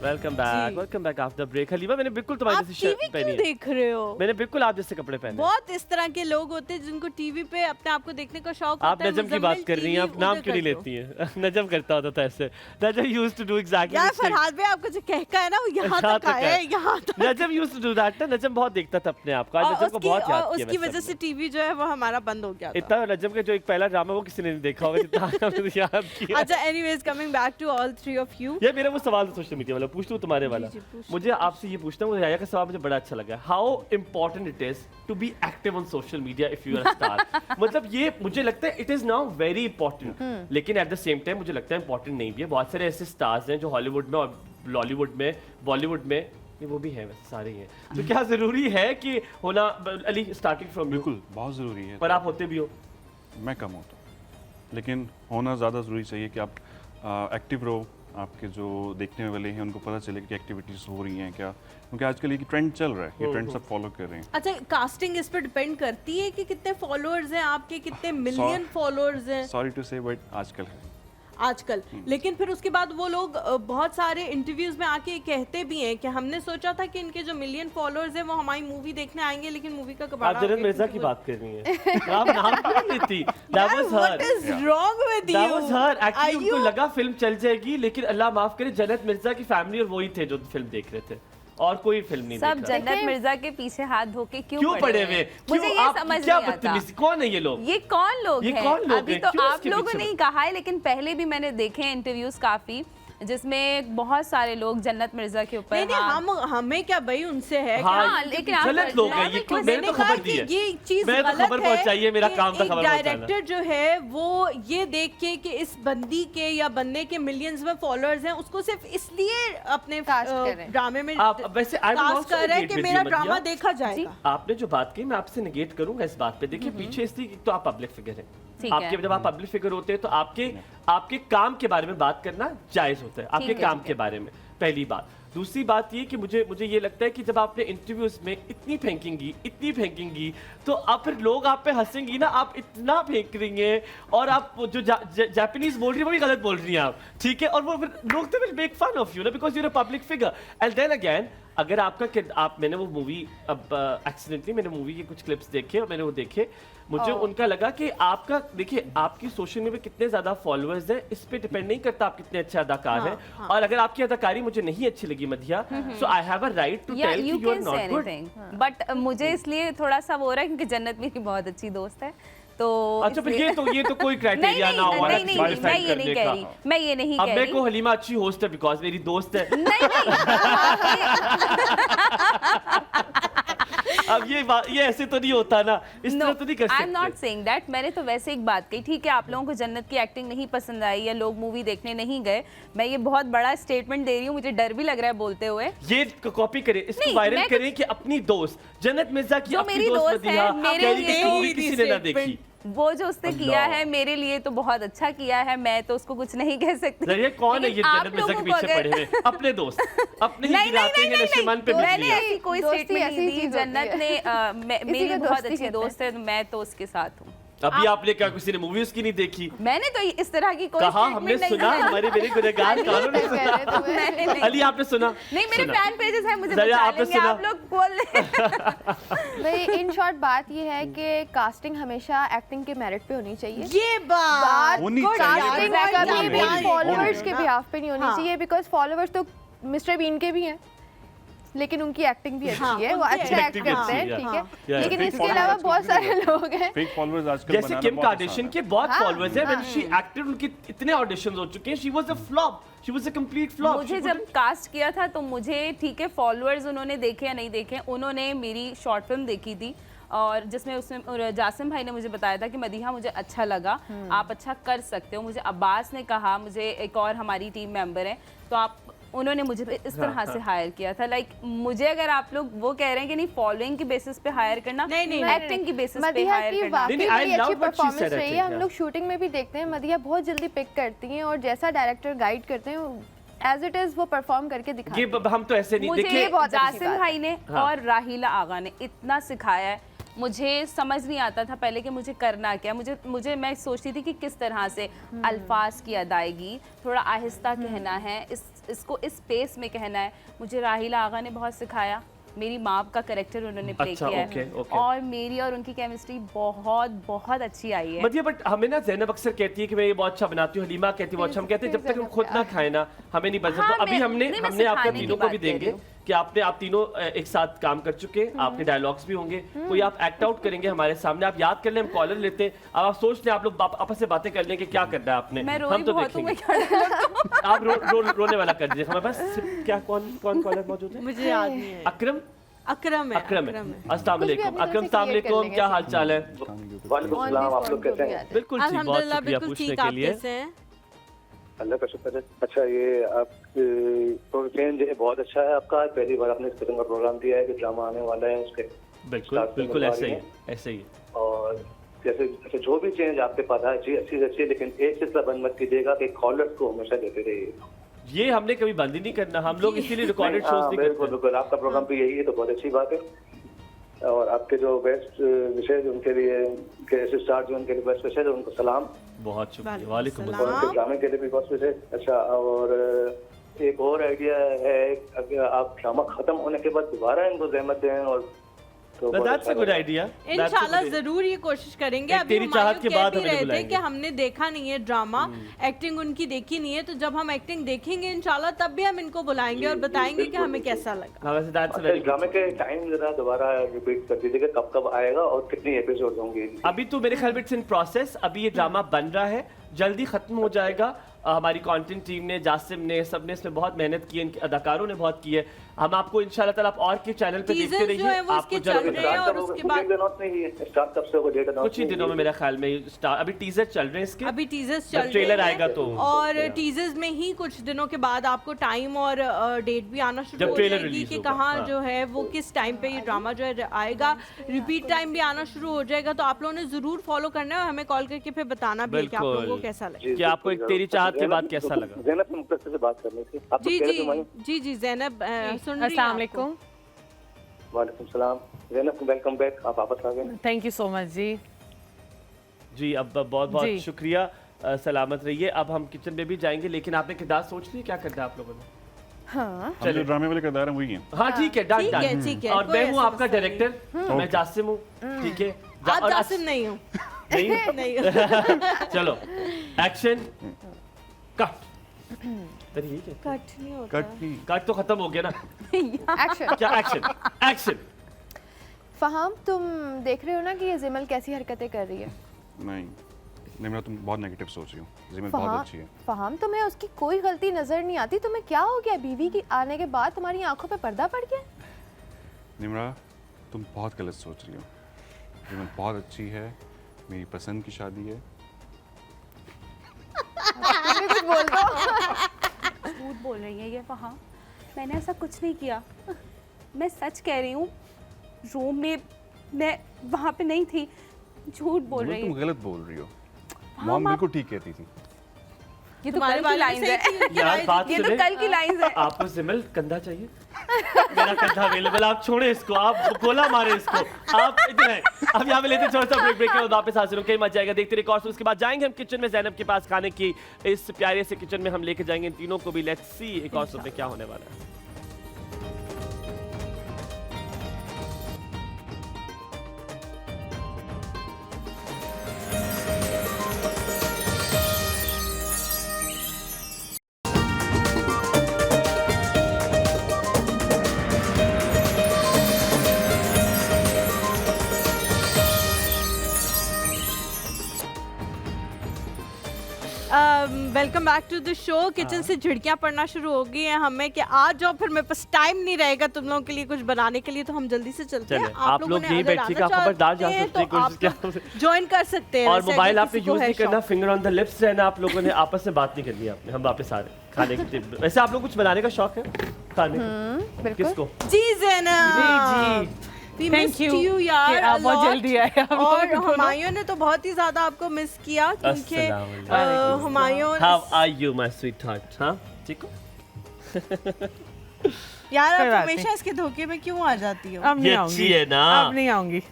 welcome back after break. Halima, मैंने बिल्कुल तुम्हारे जैसी शर्ट पहनी है। देख रहे हो, मैंने बिल्कुल आप जैसे कपड़े पहने। बहुत इस तरह के लोग होते हैं जिनको टीवी पे अपने आप को देखने का शौक होता है। आप नजम की बात कर रही हैं, आप नाम क्यों नहीं लेती हैं? नजम करता होता था ऐसे। नजम यूज्ड टू डू एग्जैक्टली यार फरहाद भाई, आपको जो कहका है ना वो यहाँ तक आया है, यहाँ तक। नजम यूज्ड टू डू दैट ना, नजम बहुत देखता था अपने आप को, आज नजम को बहुत याद किया। उसकी वजह से टीवी जो है वो हमारा बंद हो गया था। इतना नजम का जो एक पहला ड्रामा वो किसी ने नहीं देखा होगा जितना हमने याद किया। अच्छा, anyways coming back to all three of you. ये मेरा वो सवाल था सोशल मीडिया वाला, पूछ लूं तुम्हारे वाला। मुझे आपसे ये पूछना है, मुझे याया का सवाल मुझे बड़ा अच्छा लगा। How important it is to be active on social media if you are a star. मतलब ये मुझे लगता है it is now very important, लेकिन एट द सेम टाइम मुझे लगता है इंपॉर्टेंट नहीं भी है। बहुत सारे ऐसे स्टार्स हैं जो हॉलीवुड में और लॉलीवुड में, बॉलीवुड में, ये वो भी है, वैसे सारे ही हैं। तो क्या जरूरी है कि होना? अली स्टार्टिंग फ्रॉम, बिल्कुल बहुत ज़रूरी है, पर आप होते भी हो। मैं कम होता हूँ, लेकिन होना ज़्यादा ज़रूरी चाहिए कि आप एक्टिव रहो, आपके जो देखने वाले हैं उनको पता चले कि एक्टिविटीज़ हो रही हैं क्या, क्योंकि आजकल ये ट्रेंड चल रहा है, ये ट्रेंड सब फॉलो कर रहे हैं। अच्छा, कास्टिंग इस पर डिपेंड करती है कि कितने फॉलोअर्स हैं आपके, कितने मिलियन फॉलोअर्स हैं? सॉरी टू से, बट आजकल है आजकल। लेकिन फिर उसके बाद वो लोग बहुत सारे इंटरव्यूज में आके कहते भी हैं कि हमने सोचा था कि इनके जो मिलियन फॉलोअर्स हैं वो हमारी मूवी देखने आएंगे, लेकिन मूवी का कबाड़ा। आप जनत मिर्जा की बात कर रही हैं, आप नाम क्यों नहीं लेती? That was her. What is wrong with you? That was her. Actually उनको लगा फिल्म चल जाएगी, लेकिन अल्लाह माफ करे जनत मिर्जा की फैमिली और वही थे जो फिल्म देख रहे थे। और कोई फिल्म नहीं सब देखा। जन्नत मिर्जा के पीछे हाथ धो के क्यों पड़े हुए? मुझे ये समझ क्या नहीं आता। बदतमीजी, कौन है ये लोग? ये कौन लोग हैं? अभी हैं? तो क्यों आप इसके लोगों पीछे ने ही कहा है, लेकिन पहले भी मैंने देखे हैं इंटरव्यूज काफी, जिसमें बहुत सारे लोग जन्नत मिर्जा के ऊपर नहीं, हमें क्या भाई उनसे है हाँ, लेकिन आप गलत लोग हैं ये, क्यों? मैंने तो खबर दी है, ये चीज मैंने तो गलत खबर है पहुंचाई है, मेरा कि काम था एक खबर पहुंचाना। डायरेक्टर जो है वो ये देख के कि इस बंदी के या बंदे के मिलियंस में फॉलोअर्स हैं, उसको सिर्फ इसलिए अपने ड्रामे में वैसे कास्ट कर रहे हैं कि मेरा ड्रामा देखा जाएगा। आपने जो बात कही मैं आपसे नेगेट करूंगा इस बात पे। देखिए पीछे इसलिए तो आप पब्लिक फिगर हैं, आपके जब आप पब्लिक फिगर होते हैं तो आपके काम के बारे में बात करना जायज होता है, आपके काम के बारे में, पहली बात। दूसरी बात ये कि मुझे ये लगता है कि जब आपने इंटरव्यूज में इतनी फेंकेंगी तो आप फिर लोग आप पे हंसेंगी ना, आप इतना फेंक रही हैं और आप जो जापानीज बोल रही है वो भी गलत बोल रही हैं आप, ठीक है, और वो फिर लोग तो will make fun of you ना because you're a public figure. And then again अगर मैंने वो मूवी एक्सीडेंटली मैंने मूवी के कुछ क्लिप्स देखे और मैंने वो देखे, मुझे उनका लगा कि आपका देखिए आपकी सोशल मीडिया पे कितने ज्यादा फॉलोअर्स हैं इस पे डिपेंड नहीं करता आप कितने अच्छे अदाकार हैं, और अगर आपकी अदाकारी मुझे नहीं अच्छी लगी मधिया, so I have a right to tell you are not good. But मुझे इसलिए थोड़ा सा वो हो रहा है क्योंकि जन्नत मेरी बहुत अच्छी दोस्त है, तो अच्छा फिर ये तो कोई क्राइटेरिया ना हो मैं ये नहीं कह रही। अब मेरे को हलीमा अच्छी होस्ट है बिकॉज मेरी दोस्त है। अब ये ऐसे तो नहीं होता ना, इस तरह तो नहीं कर सकते। I am not saying that, मैंने तो वैसे एक बात कही, ठीक है आप लोगों को जन्नत की एक्टिंग नहीं पसंद आई या लोग मूवी देखने नहीं गए, मैं ये बहुत बड़ा स्टेटमेंट दे रही हूँ, मुझे डर भी लग रहा है बोलते हुए। ये कॉपी करें, इसको वायरल करें कि अपनी दोस्त जन्नत मिर्जा की मेरी दोस्त है, मेरे लिए किसी ने ना देखी, वो जो उसने किया है मेरे लिए तो बहुत अच्छा किया है, मैं तो उसको कुछ नहीं कह सकती। ये कौन है ये जन्नत मिर्जा के पीछे पड़े हुए? अपने दोस्त, अपने ही गिराते हैं नशेमन पे। मैंने ऐसी कोई स्टेटमेंट नहीं दी, जन्नत ने मेरी बहुत अच्छी दोस्त है, मैं तो उसके साथ हूँ। अभी आपने क्या किसी ने मूवी उसकी नहीं देखी? मैंने तो इस तरह की कोई कहा हमने सुना, हमारे मेरे गुनहगार कानों ने सुना। अली आपने सुना? नहीं, मेरे फैन पेजेस हैं, मुझे बचा लेंगे, आप लोग बोल भाई इन शॉर्ट बात ये है कि कास्टिंग हमेशा एक्टिंग के मेरिट पे होनी चाहिए। ये बात कास्टिंग कभी भी फॉलोअर्स के बिहाफ पे नहीं होनी चाहिए, बिकॉज फॉलोअर्स तो मिस्टर बीन के भी हैं लेकिन उनकी एक्टिंग भी अच्छी है, वो अच्छा एक्ट करते हैं, ठीक है, लेकिन इसके अलावा बहुत सारे लोग हैं फेक फॉलोअर्स आजकल जैसे किम कार्दाशियन के बहुत फॉलोअर्स हैं, व्हेन शी एक्टेड उनके इतने ऑडिशंस हो चुके हैं, she was a flop, she was a complete flop. मुझे जब कास्ट किया था तो मुझे ठीक है फॉलोअर्स उन्होंने देखे या नहीं देखे, उन्होंने मेरी शॉर्ट फिल्म देखी थी और जिसमें उसमें जासिम भाई ने मुझे बताया था कि मदीहा मुझे अच्छा लगा, आप अच्छा कर सकते हो। मुझे अब्बास ने कहा, मुझे एक और हमारी टीम मेंबर है, तो आप उन्होंने मुझे इस तरह से हायर किया था। लाइक मुझे अगर आप लोग वो कह रहे हैं कि नहीं फॉलोइंग की बेसिस पे हायर करना, नहीं एक्टिंग की बेसिस पे हायर करना। मदीहा की अच्छी परफॉर्मेंस रही है, हम लोग शूटिंग में भी देखते हैं मदीहा बहुत जल्दी पिक करती हैं और जैसा डायरेक्टर गाइड करते हैं एज इट इज वो परफॉर्म करके दिखाते हैं। हम तो ऐसे नहीं देखे। जासिम भाई ने और राहिला आगा ने इतना सिखाया है, मुझे समझ नहीं आता था पहले कि मुझे करना क्या, मुझे मैं सोचती थी कि किस तरह से अल्फाज की अदायगी, थोड़ा आहिस्ता कहना है, इसको इस स्पेस में कहना है। मुझे राहिला आगा ने बहुत सिखाया, मेरी माँ का कैरेक्टर उन्होंने प्ले किया है और मेरी और उनकी केमिस्ट्री बहुत बहुत अच्छी आई है। मतलब बट हमें ना ज़ैनब अक्सर कहती है कि मैं ये बहुत अच्छा बनाती हूँ, हलीमा कहती है बहुत अच्छा, हम कहते हैं जब तक हम खुद ना खाए ना हमें नहीं बन सकता। अभी हमने आपका तीनों को भी देंगे कि आप तीनों एक साथ काम कर चुके, आपके डायलॉग्स भी होंगे, कोई आप एक्ट आउट करेंगे हमारे सामने, आप याद कर लें, हम कॉलर लेते हैं, अब आप सोच लें, आप लोग आपस से बातें कर लें कि क्या करना है आपने, हम तो देखेंगे। आप रोने वाला कर दीजिए हमारे पास। क्या कौन कॉलर मौजूद है? मुझे याद नहीं है। अकरम है। अस्सलाम वालेकुम। अकरम सलाम वालेकुम, क्या हाल चाल है? वालेकुम सलाम, आप लोग कैसे हैं? बिल्कुल ठीक, बहुत शुक्रिया पूछने के लिए। अल्लाह का शुक्र है। अच्छा, ये आप प्रोग्राम जो है बहुत अच्छा है आपका, पहली बार आपने इस किस्म का प्रोग्राम दिया है कि ड्रामा आने वाला है उसके। बिल्कुल ऐसे ही। और जैसे जो भी चेंज आपके पास है अच्छी है, लेकिन एक सिलसिला बंद मत कीजिएगा कि कॉलर्स को हमेशा देते रहिए। ये हमने कभी बंद ही नहीं करना, हम लोग इसीलिए रिकॉर्डेड शोज नहीं करते। बिल्कुल, आपका प्रोग्राम भी यही है तो बहुत अच्छी बात है। और आपके जो बेस्ट विशेष उनके लिए के स्टार जो उनके लिए बेस्ट विशेष उनको सलाम, बहुत शुक्रिया। वालेकुम अस्सलाम। ड्रामे के लिए भी बहुत विशेष। अच्छा, और एक और आइडिया है, अगर आप ड्रामा खत्म होने के बाद दोबारा इनको जहमत दें और तो But बहुत that's a अच्छा good लगा। idea. इंशाल्लाह जरूर ये कोशिश करेंगे। एक अभी तेरी चाहत के कह बाद भी हमें रहे थे बुलाएंगे। कि हमने देखा नहीं है ड्रामा, एक्टिंग उनकी देखी नहीं है, तो जब हम एक्टिंग देखेंगे इंशाल्लाह तब भी हम इनको बुलाएंगे और बताएंगे कि हमें कैसा लगा। हाँ, वैसे that's a अच्छा, very इस ड्रामे के टाइम जरा दोबारा रिपीट कर दीजिएगा, कब कब आएगा और कितनी एपिसोड होंगे? अभी तो मेरे ख्याल में इट्स इन प्रोसेस, अभी ये ड्रामा बन रहा है, जल्दी खत्म हो जाएगा। हमारी कंटेंट टीम ने, जासिम ने, सबने इसमें बहुत मेहनत की है, इनके अदाकारों ने बहुत की है। हम आपको इंशाल्लाह ताला आप और के चैनल पे देखते Teasers जो है रहिए, वो आपको इसके चल जरूर रहे हैं और उसके बाद स्टार्ट कब से होगा, डेट अनाउंस कुछ ही दिनों में मेरा ख्याल में अभी टीजर चल रहे हैं इसके, अभी टीजर्स चल जब रहे ट्रेलर हैं आएगा तो और टीजर्स में ही कुछ दिनों के बाद आपको टाइम और डेट भी आना शुरू जब हो ट्रेलर जाएगी रिलीज कि होगा, कहाँ हाँ। जो है वो किस टाइम पे ये ड्रामा जो है आएगा। रिपीट टाइम भी आना शुरू हो जाएगा, तो आप लोगों ने जरूर फॉलो करना है और हमें कॉल करके फिर बताना भी है कि आप लोगों को कैसा लगा। कि आपको एक तेरी चाहत के बाद कैसा लगा। ज़ैनब से मुख्तसर से बात करनी थी। आप जी कह रहे जी थे माई? जी जी ज़ैनब सुन रही अस्सलाम हैं वालेकुम। वालेकुम सलाम। ज़ैनब वेलकम बैक, आप वापस आ गए। थैंक यू सो मच जी। जी अब बहुत बहुत जी। शुक्रिया, सलामत रहिए। अब हम किचन में भी जाएंगे, लेकिन आपने किरदार सोच लिया क्या करना है आप लोगों ने? हाँ हम जो ड्रामे वाले किरदार हैं वही हैं। हाँ ठीक है, डन ठीक है, डन। ठीक है, और कोई मैं हूँ ऐसा आपका मसला डायरेक्टर, मैं जासिम हूँ, ठीक है। आप और जासिम नहीं हो। नहीं नहीं हो। चलो एक्शन कट। तेरी ये क्या? कट नहीं होता। कट तो खत्म हो गया ना। एक्शन। क्या एक्शन? एक्शन। फहाम, तुम देख रहे हो ना कि ये जिमल कैसी हरकतें कर रही है? नहीं निम्रा, तुम बहुत नेगेटिव सोच रही हो। जिमल बहुत अच्छी है। फहाम, तुम्हें उसकी कोई गलती नजर नहीं आती? तुम्हें क्या हो गया? बीवी की आने के बाद तुम्हारी आंखों पे पर्दा पड़ गया? निम्रा, तुम बहुत गलत सोच रही हो। जिमल बहुत अच्छी है, मेरी पसंद की शादी है। कुछ बोल दो। झूठ बोल रही है ये वहाँ, मैंने ऐसा कुछ नहीं किया। मैं सच कह रही हूँ, रूम में मैं वहाँ पे नहीं थी, झूठ बोल रही तुम है। गलत बोल रही हो। मॉम बिल्कुल ठीक कहती थी। ये तो कल की लाइंस है। यार बात ये तो सुने, कल की लाइंस है। आपको जिमल कंधा चाहिए? मेरा कंधा अवेलेबल, आप छोड़े इसको, आप गोला मारे इसको, आप इधर हैं। अब यहाँ पे लेते छोटा सा ब्रेक के बाद वापस हाजिर होंगे, मजा आएगा, देखते रहिए कॉर्स। उसके बाद जाएंगे हम किचन में ज़ैनब के पास खाने की, इस प्यारे से किचन में हम लेके जाएंगे इन तीनों को भी। लेट्स सी एक और में क्या होने वाला है। Welcome back to the show. Kitchen से झिड़कियां पड़ना शुरू हो गई हैं हमें कि आज जाओ, फिर मेरे पास टाइम नहीं रहेगा तुम लोगों के लिए कुछ बनाने के लिए, तो हम जल्दी से चलते हैं। आप लोग यही बैठिएगा, आप खबरदार जा सकते हैं, कोशिश क्या ज्वाइन कर सकते हैं। और वैसे मोबाइल अगर आपने किसी को यूज है नहीं करना, शौक। फिंगर ऑन द लिप्स रहना, आप लोगों ने आपस में बात नहीं करनी है आपने। हम वापस आ रहे हैं खाने की। वैसे आप लोग कुछ बनाने का शौक है खाने का? किसको? जी ज़ैनब जी We Thank missed you you यार, कि आप a बहुत lot। जल्दी आए आप लोगों और को ना। हुमायूं ने तो बहुत ही ज्यादा आपको मिस किया, क्योंकि अस्सलाम Humayun How are you my sweetheart? हाँ ठीक हो? यार कोई आप बात हमेशा इसके धोखे में क्यों आ जाती हो? अब नहीं ये आऊंगी। अच्छी है ना? अब नहीं आऊंगी।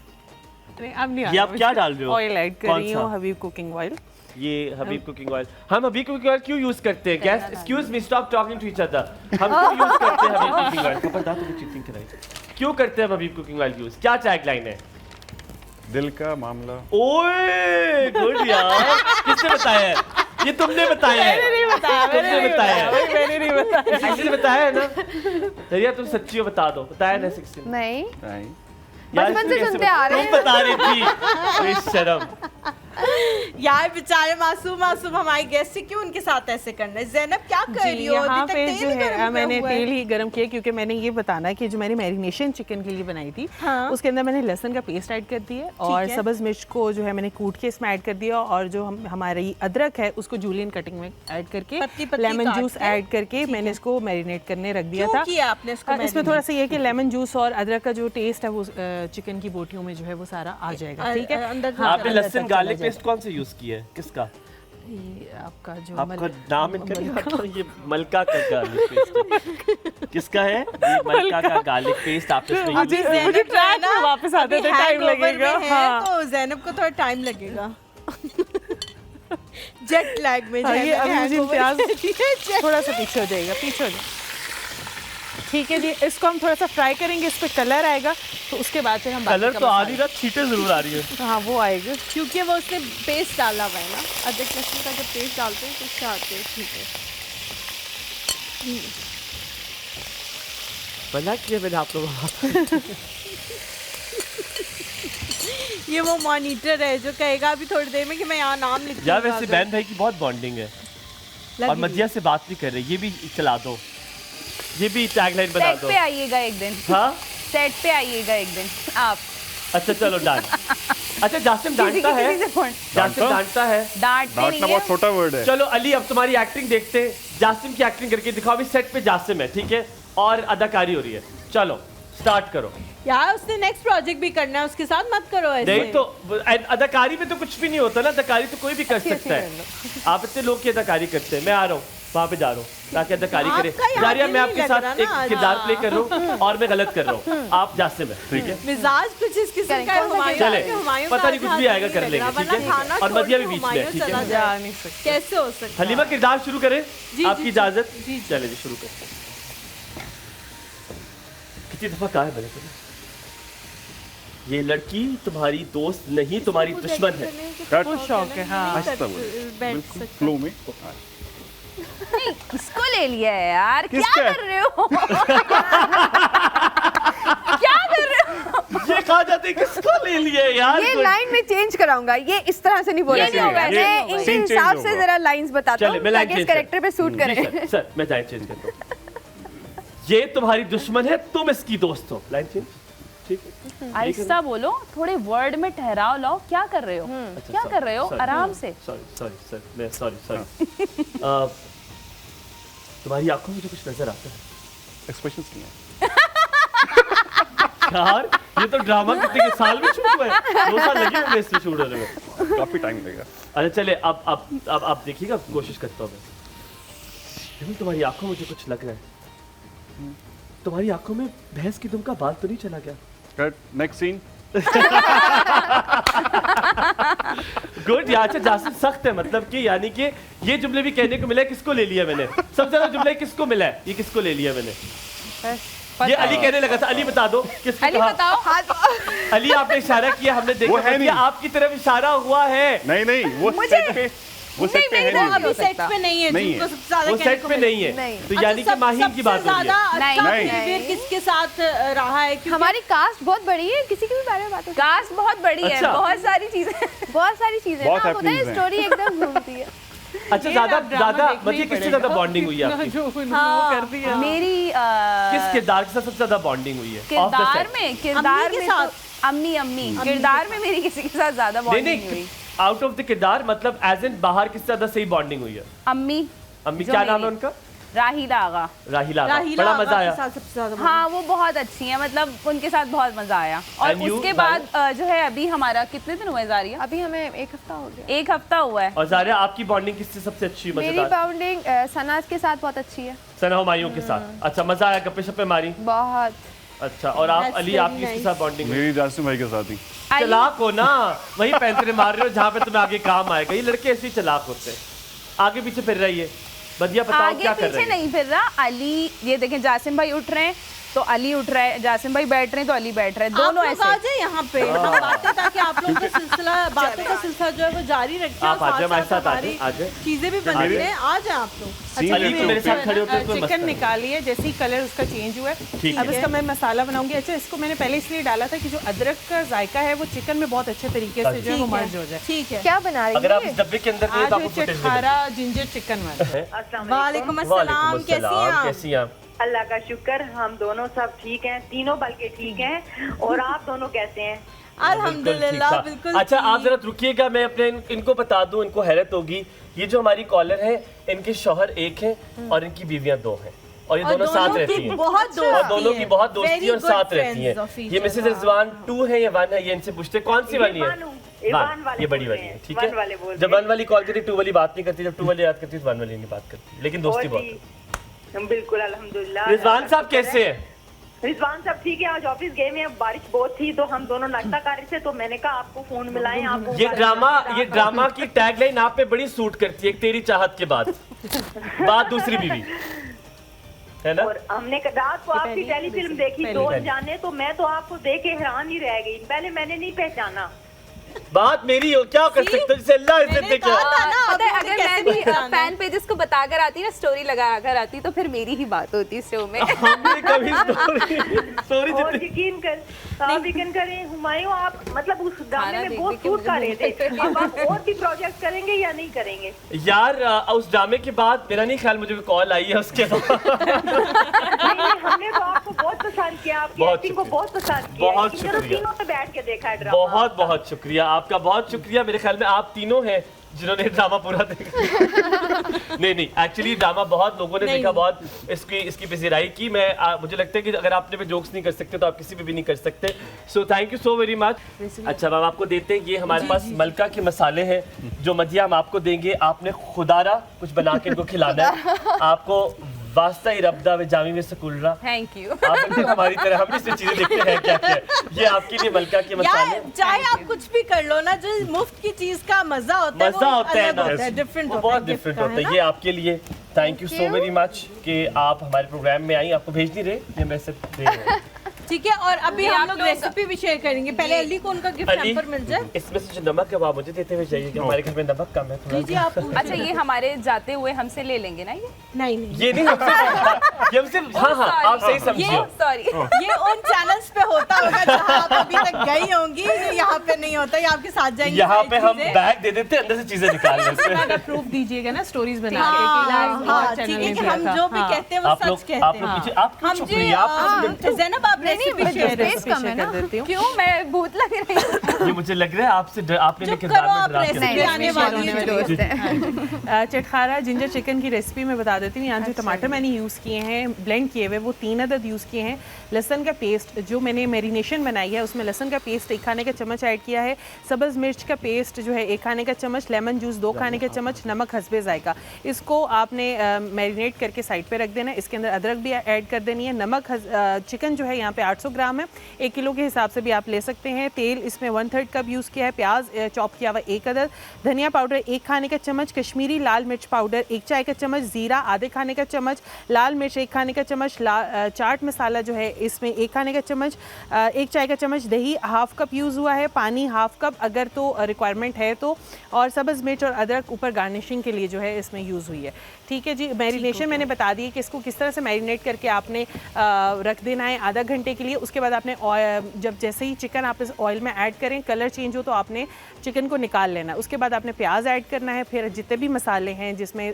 नहीं, अब नहीं ये आप क्या डाल रहे हो? ऑयल ऐड कर कौन रही सा? हूँ, हबीब कुकिंग ऑयल। ये हबीब कुकिंग ऑयल। हम हबीब कुकिंग ऑयल क्यों यूज करते हैं? Guys excuse me, stop talking to each other. हम क्यों यूज करते हैं हबीब कुकिंग ऑयल? खबरदार तुम्हें चीटिंग कराई। क्यों करते हैं हम हबीब कुकिंग ऑयल यूज? क्या टैगलाइन है? दिल का मामला। ओए गुड यार, किसने बताया है? ये तुमने बताया है। मैंने नहीं बताया, तुमने बताया है। मैंने नहीं बताया। किसी ने बताया है ना? दरिया तुम सच्ची हो, बता दो। बताया ना 16? नहीं, नहीं बचपन से सुनते आ रहे तुम बता रही थी। शर्म। यार बेचारे मासूम मासूम हमारे गेस्ट है, क्यों उनके साथ ऐसे करना है? ज़ैनब क्या कर रही हो? यहाँ अभी पे तक जो तेल है गरम मैंने हुआ है। तेल ही गरम किया, क्योंकि मैंने ये बताना है कि जो मैंने मैरिनेशन चिकन के लिए बनाई थी, हाँ। उसके अंदर मैंने लहसुन का पेस्ट ऐड कर दिया और है। सब्ज़ मिर्च को जो है मैंने कूट के इसमें ऐड कर दिया, और जो हमारी अदरक है उसको जूलियन कटिंग में ऐड करके, पत्ती पत्ती लेमन काट जूस के। ऐड करके मैंने इसको मैरिनेट करने रख दिया क्यों था। किया आपने इसको इसमें थोड़ा सा ये कि लेमन जूस और अदरक का जो टेस्ट है वो चिकन की बोटियों में जो है वो सारा आ जाएगा। ठीक है, अंदर हाँ, आपने अंदर लहसुन तक गार्लिक चला पेस्ट कौन सा यूज किया है? किसका? ये आपका जो आपका नाम इनका नहीं आता, ये मलका का गार्लिक पेस्ट किसका है? ये मलका का गार्लिक पेस्ट आपने इसमें use मुझे किया। मुझे ट्रैक में वापस आते थे, टाइम लगेगा। हाँ। तो ज़ैनब को थोड़ा टाइम लगेगा। जेट लैग में हाँ, ये ज़ैनब अभी मुझे hangover इम्तियाज है। थोड़ा सा पीछे हो जाएगा, पीछे हो जाएगा। ठीक है जी, इसको हम थोड़ा सा फ्राई करेंगे, इस पे कलर आएगा तो उसके बाद फिर हम कलर तो आ नहीं रहा, छींटे जरूर आ रही है। हाँ वो आएगा क्योंकि वो उसने पेस्ट डाला हुआ है ना, अदरक लहसुन का जब पेस्ट डालते हैं तो उससे आते हैं। ठीक है, बना किया मैंने आप लोगों ये वो मॉनिटर है जो कहेगा अभी थोड़ी देर में कि मैं यहाँ नाम लिख यार। वैसे बहन भाई की बहुत बॉन्डिंग है और मजिया से बात भी कर रही है। ये भी चला दो, ये भी टैगलाइन बना सेट दो। पे आइएगा एक दिन। हाँ सेट पे आइएगा एक दिन आप। अच्छा चलो डन। अच्छा जासिम डांटता है, जासिम डांटता है। डांटते नहीं बहुत है। छोटा वर्ड है। चलो अली अब तुम्हारी एक्टिंग देखते हैं, जासिम की एक्टिंग करके दिखाओ। अभी सेट पे जासिम है, ठीक है, और अदाकारी हो रही है। चलो स्टार्ट करो यार, उसने नेक्स्ट प्रोजेक्ट भी करना है, उसके साथ मत करो ऐसे। नहीं तो अदाकारी में तो कुछ भी नहीं होता ना, अदाकारी तो कोई भी कर सकता है। आप इतने लोग की अदाकारी करते हैं, मैं आ रहा हूँ वहाँ पे जा रहा हूँ ताकि अदाकारी करे। जारिया मैं आपके साथ एक किरदार प्ले कर रहा हूँ और मैं गलत कर रहा हूँ, आप जासिम है, ठीक है। मिजाज कुछ इस किस्म का है, चले पता नहीं कुछ भी आएगा कर लेंगे, ठीक है। और मदिया भी बीच में, ठीक है। कैसे हो सकता है? हलीमा किरदार शुरू करें, आपकी इजाजत। चले जी शुरू करें। कितनी दफा कहा है मैंने तुम्हें, ये लड़की तुम्हारी दोस्त नहीं, तुम्हारी दुश्मन है। शौक है। हाँ फ्लो में नहीं, किसको ले लिया है यार? क्या कर रहे हो? क्या कर रहे हो? ये कहा जाते हैं किसको ले लिया है यार? ये लाइन में चेंज कराऊंगा, ये इस तरह से नहीं बोला जाएगा। मैं इनके हिसाब से जरा लाइंस बताता हूँ ताकि इस कैरेक्टर पे सूट करे। सर मैं लाइन चेंज करता हूँ। ये तुम्हारी दुश्मन है, तुम इसकी दोस्त हो। लाइन चेंज, ठीक है। आहिस्ता बोलो, थोड़े वर्ड में ठहराव लाओ। क्या कर रहे हो? क्या कर रहे हो? आराम से। सॉरी सर, मैं सॉरी। तुम्हारी आंखों में जो कुछ नजर आता है, एक्सप्रेशंस नहीं है यार। ये तो ड्रामा कितने के साल में शूट हुआ है, 2 साल लगे होंगे इसमें शूट होने में। काफी टाइम लगेगा। अच्छा चले अब देखिएगा, कोशिश करता हूँ मैं। तुम्हारी आंखों में जो कुछ लग रहा है, तुम्हारी आंखों में भैंस की दुम का बाल तो नहीं चला गया? Cut, next scene. गुड यार। अच्छा जासिम सख्त है, मतलब कि यानी कि ये जुमले भी कहने को मिला है। किसको ले लिया मैंने? सबसे ज्यादा जुमले किसको मिला है? ये किसको ले लिया मैंने? ये अली कहने लगा था। अली बता दो किसको? अली बताओ। अली आपने इशारा किया, हमने देखा कि आपकी तरफ इशारा हुआ है। नहीं वो सेट पे, वो सेट पे है वो अभी सेट पे नहीं है, जिनको सबसे ज्यादा वो सेट पे नहीं है। तो यानी कि माहीन की बात हो रही है। अच्छा बिहेवियर किसके साथ रहा है? हमारी कास्ट बहुत बड़ी है, किसी के भी बारे में बात है। कास्ट बहुत बड़ी है, बहुत सारी चीजें ना होता है, स्टोरी एकदम घूमती है। अच्छा ज्यादा मतलब किससे ज्यादा बॉन्डिंग हुई है आपकी? मेरी किस किरदार के साथ सबसे ज्यादा बॉन्डिंग हुई है? किरदार में तो अम्मी किरदार में मेरी किसी के साथ ज्यादा बॉन्डिंग हुई। आउट ऑफ द किरदार मतलब एज इन बाहर किससे ज्यादा सही बॉन्डिंग हुई है? अम्मी क्या नाम है उनका? राहिला आगा। बड़ा मजा आया। हाँ वो बहुत अच्छी है, मतलब उनके साथ बहुत मजा आया। और उसके बाद जो है अभी हमारा कितने दिन हुए जारिया? अभी हमें 1 हफ्ता हो गया। 1 हफ्ता हुआ है। और जारिया आपकी बॉन्डिंग किससे सबसे अच्छी? मेरी बॉन्डिंग सनाज के साथ बहुत अच्छी है। सना हुमायूं के साथ। अच्छा मजा आया, गप्पे शप्पे मारी? बहुत। अच्छा और आप अली, आपकी किसके साथ बॉन्डिंग? मेरी जासिम भाई के साथ ही। चलाक हो ना, वही पैंतरे मार रहे हो जहाँ पे तुम्हें आगे काम आएगा। ये लड़के ऐसे ही चलाक होते हैं, आगे पीछे फिर रही है। बदिया बताओ आगे क्या कर रहे हैं? नहीं फिर रहा। अली ये देखें, जासिम भाई उठ रहे हैं तो अली उठ रहा है, जासिम भाई बैठ रहे हैं तो अली बैठ रहे हैं, दोनों ऐसे। आ जाए यहाँ पे हम बातें, ताकि आप लोगों का सिलसिला, बातों का सिलसिला जो है वो जारी रखें। आप आ जाए हमारे साथ, आ जाए, चीजें भी बन रही हैं। आ जाए आप लोग। अली तो मेरे साथ खड़े होते हैं। चिकन निकालिए, जैसे ही कलर उसका चेंज हुआ है, अब इसका मैं मसाला बनाऊंगी। अच्छा इसको मैंने पहले इसलिए डाला था कि जो अदरक का जायका है वो चिकन में बहुत अच्छे तरीके से जो है वो मर्ज हो जाए। ठीक है, क्या बना रही है? अगर आप इस डब्बे के अंदर गए तो आपको फुटेज मिलेगी। चटखारा जिंजर चिकन वाला। वालेकुम अस्सलाम, कैसी हैं आप? अल्लाह का शुक्र, हम दोनों सब ठीक हैं, तीनों बल्कि ठीक हैं। और आप दोनों कैसे हैं? अल्हम्दुलिल्लाह बिल्कुल। अच्छा आप जरा रुकिएगा, मैं अपने इनको बता दूं, इनको हैरत होगी। ये जो हमारी कॉलर है, इनके शौहर 1 हैं और इनकी बीवियां 2 हैं और ये दोनों साथ रहती हैं। और दोनों की बहुत दोस्ती और साथ रहती हैं। ये मिसेज रिजवान 2 है या 1 है? ये इनसे पूछते कौन सी वाली है? ये बड़ी वाली है, ठीक है। जब 1 वाली कॉल करती 2 वाली बात नहीं करती, जब 2 वाली याद करती तो 1 वाली नहीं बात करती, लेकिन दोस्ती बहुत है। बिल्कुल अल्हम्दुलिल्लाह। रिजवान साहब कैसे हैं? रिजवान साहब ठीक है, आज ऑफिस गए में, बारिश बहुत थी तो हम दोनों नाश्ता कर रहे थे, तो मैंने कहा आपको फोन मिलाएं। आपको ये ड्रामा की टैगलाइन आप पे बड़ी सूट करती है, तेरी चाहत के बाद बात दूसरी बीवी। है ना? और हमने रात को आपकी टेली फिल्म देखी दो जाने, तो मैं तो आपको देख के हैरान ही रह गई। पहले मैंने नहीं पहचाना। बात मेरी हो, क्या कर सकते हो, जिसे अल्लाह इज्जत दे। पता है, अगर मैं भी फैन पेजेस को बताकर आती ना, स्टोरी लगा कर आती, तो फिर मेरी ही बात होती इस शो में। हमने कभी स्टोरी और यकीन करें हुमायूं, आप मतलब उस गाने में बहुत सूट कर रहे थे। अब आप और भी प्रोजेक्ट करेंगे या नहीं करेंगे? यार उस ड्रामे के बाद मेरा नहीं ख्याल मुझे कॉल आई है उसके बाद। हमने तो आपको बहुत पसंद किया, आपकी एक्टिंग को बहुत पसंद किया। बहुत शुक्रिया। तीनों पे बैठ के देखा है ड्रामा। बहुत बहुत शुक्रिया आपका, बहुत शुक्रिया। मेरे ख्याल में आप तीनों हैं जिन्होंने ड्रामा पूरा देखा। नहीं एक्चुअली ड्रामा बहुत लोगों ने देखा, बहुत इसकी पसीराई की। मुझे लगता है कि अगर आपने भी जोक्स नहीं कर सकते तो आप किसी पे भी नहीं कर सकते। So thank you so very much. अच्छा मैम, आपको देते हैं, ये हमारे पास मलका के मसाले हैं जो मदिया हम आपको देंगे। आपने खुदारा कुछ बना के इनको खिलाना है। आपको वास्ता ही रब्दा व जामी में सकुलरा। Thank you. आप भी हमारी तरह हम भी इसमें चीजें देखते हैं क्या क्या। ये आपके लिए मलका के मसाले। चाहे आप कुछ भी कर लो ना, जो मुफ्त की चीज का मजा होता है ना, डिफरेंट, बहुत डिफरेंट होता है। ये आपके लिए thank you so very much कि आप हमारे प्रोग्राम में आई। आपको भेज नहीं रहे, ये मैसेज दे रहे हैं। ठीक है, और अभी हम लोग रेसिपी भी शेयर करेंगे। पहले अली को उनका गिफ्ट हैम्पर मिल जाए। इसमें से जो नमक है वो आप मुझे देते हुए जाइए, कि हमारे घर में नमक कम है थोड़ा। अच्छा, ये हमारे जाते हुए हमसे ले लेंगे ना? ये नहीं ये नहीं हमसे हाँ आप सही समझिए। सॉरी, ये उन चैनल्स पे होता होगा जहाँ आप अभी तक गई होंगी। यहाँ पे नहीं होता, ये आपके साथ जाएंगे। यहाँ पे हम बैग दे देते हैं, अंदर से चीजें निकाल लेते हैं। प्रूफ दीजिएगा ना, स्टोरीज बना के। ठीक है, हम जो भी कहते हैं वो सच कहते हैं। आप लोग पीछे, आप शुक्रिया। ज़ैनब, आप रेसिपी शेयर कर देती हूँ। क्यों, मैं भूत लग रही हूँ? ये मुझे लग रहा है आपसे आपने लेके चटखारा जिंजर चिकन की रेसिपी मैं बता देती हूँ। यहाँ जो टमाटर मैंने यूज़ किए हैं ब्लेंड किए हुए, वो 3 अदद यूज़ किए हैं। लहसन का पेस्ट जो मैंने मैरिनेशन बनाई है, उसमें लहसन का पेस्ट 1 खाने का चम्मच ऐड किया है। सब्ज़ मिर्च का पेस्ट जो है 1 खाने का चम्मच, लेमन जूस 2 खाने के चम्मच, नमक हस्बे जायका। इसको आपने मैरिनेट करके साइड पे रख देना है। इसके अंदर अदरक भी ऐड कर देनी है। नमक चिकन जो है यहाँ पे 800 ग्राम है, 1 किलो के हिसाब से भी आप ले सकते हैं। तेल इसमें 1/3 कप यूज़ किया है। प्याज चॉप किया हुआ 1 अदद, धनिया पाउडर 1 खाने का चम्मच, कश्मीरी लाल मिर्च पाउडर 1 चाय का चम्मच, ज़ीरा आधे खाने का चम्मच, लाल मिर्च 1 खाने का चम्मच, चाट मसाला जो है इसमें 1 खाने का चम्मच, 1 चाय का चम्मच, दही 1/2 कप यूज़ हुआ है, पानी 1/2 कप अगर तो रिक्वायरमेंट है तो, और सब्ज़ मिर्च और अदरक ऊपर गार्निशिंग के लिए जो है इसमें यूज़ हुई है। ठीक है जी। मैरिनेशन मैंने बता दी है कि इसको किस तरह से मैरिनेट करके आपने रख देना है आधा घंटे के लिए। उसके बाद आपने जब जैसे ही चिकन आप इस ऑयल में ऐड करें, कलर चेंज हो तो आपने चिकन को निकाल लेना है। उसके बाद आपने प्याज ऐड करना है, फिर जितने भी मसाले हैं जिसमें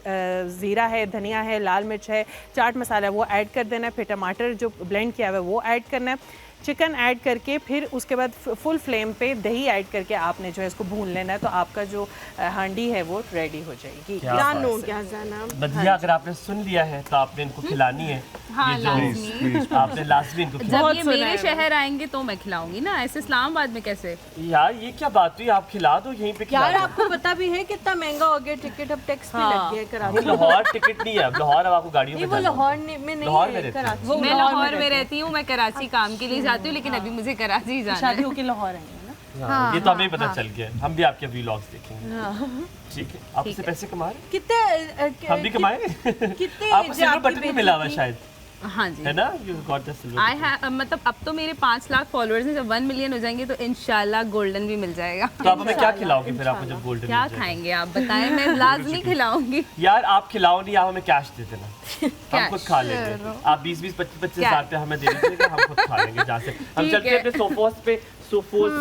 ज़ीरा है, धनिया है, लाल मिर्च है, चाट मसाला है, वो ऐड कर देना है। फिर टमाटर जो ब्लेंड किया हुआ है वो ऐड करना है। चिकन ऐड करके फिर उसके बाद फुल फ्लेम पे दही ऐड करके आपने जो है इसको भून लेना है, तो आपका जो हांडी है वो रेडी हो जाएगी। मदिया, अगर आपने सुन लिया है तो आपने इनको खिलानी है। हाँ, आपने लाजमी इनको जब ये मेरे शहर आएंगे तो मैं खिलाऊंगी ना, ऐसे इस्लामाबाद में कैसे? यार ये क्या बात हुई, आप खिला दो यहीं पे। यार आपको पता भी है कितना महंगा हो गया टिकट, अब टैक्स भी लग गया कराची। लाहौर टिकट नहीं है, लाहौर अब आपको गाड़ियों में वो लाहौर में नहीं है, कराची। मैं लाहौर में रहती हूँ, मैं कराची काम के लिए जाती हूँ, लेकिन अभी मुझे कराची जाना है। शादी होके लाहौर आएंगे ना। ये तो हमें पता चल गया, हम भी आपके व्लॉग्स देखेंगे। ठीक है, आप इससे पैसे कमा रहे? कितने हम भी कमाए? कितने आपको सिल्वर बटन भी मिला हुआ शायद, हाँ जी, है ना? You got the silver button. मतलब अब तो मेरे 5 लाख फॉलोअर्स हैं, जब 1 मिलियन हो जाएंगे तो इंशाल्लाह गोल्डन भी मिल जाएगा। तो आप हमें क्या खिलाओगे फिर आपको जब गोल्डन? क्या खाएंगे आप बताएं, मैं लाजमी खिलाऊंगी। यार आप खिलाओ नहीं, आप हमें कैश दे देना, हम खुद खा लेंगे। आप 20-20, 25-25 हज़ार रुपये हमें दे दीजिएगा, हम खुद खा लेंगे जहाँ से। हम चलते हैं अपने सोफोस पे, सोफोस।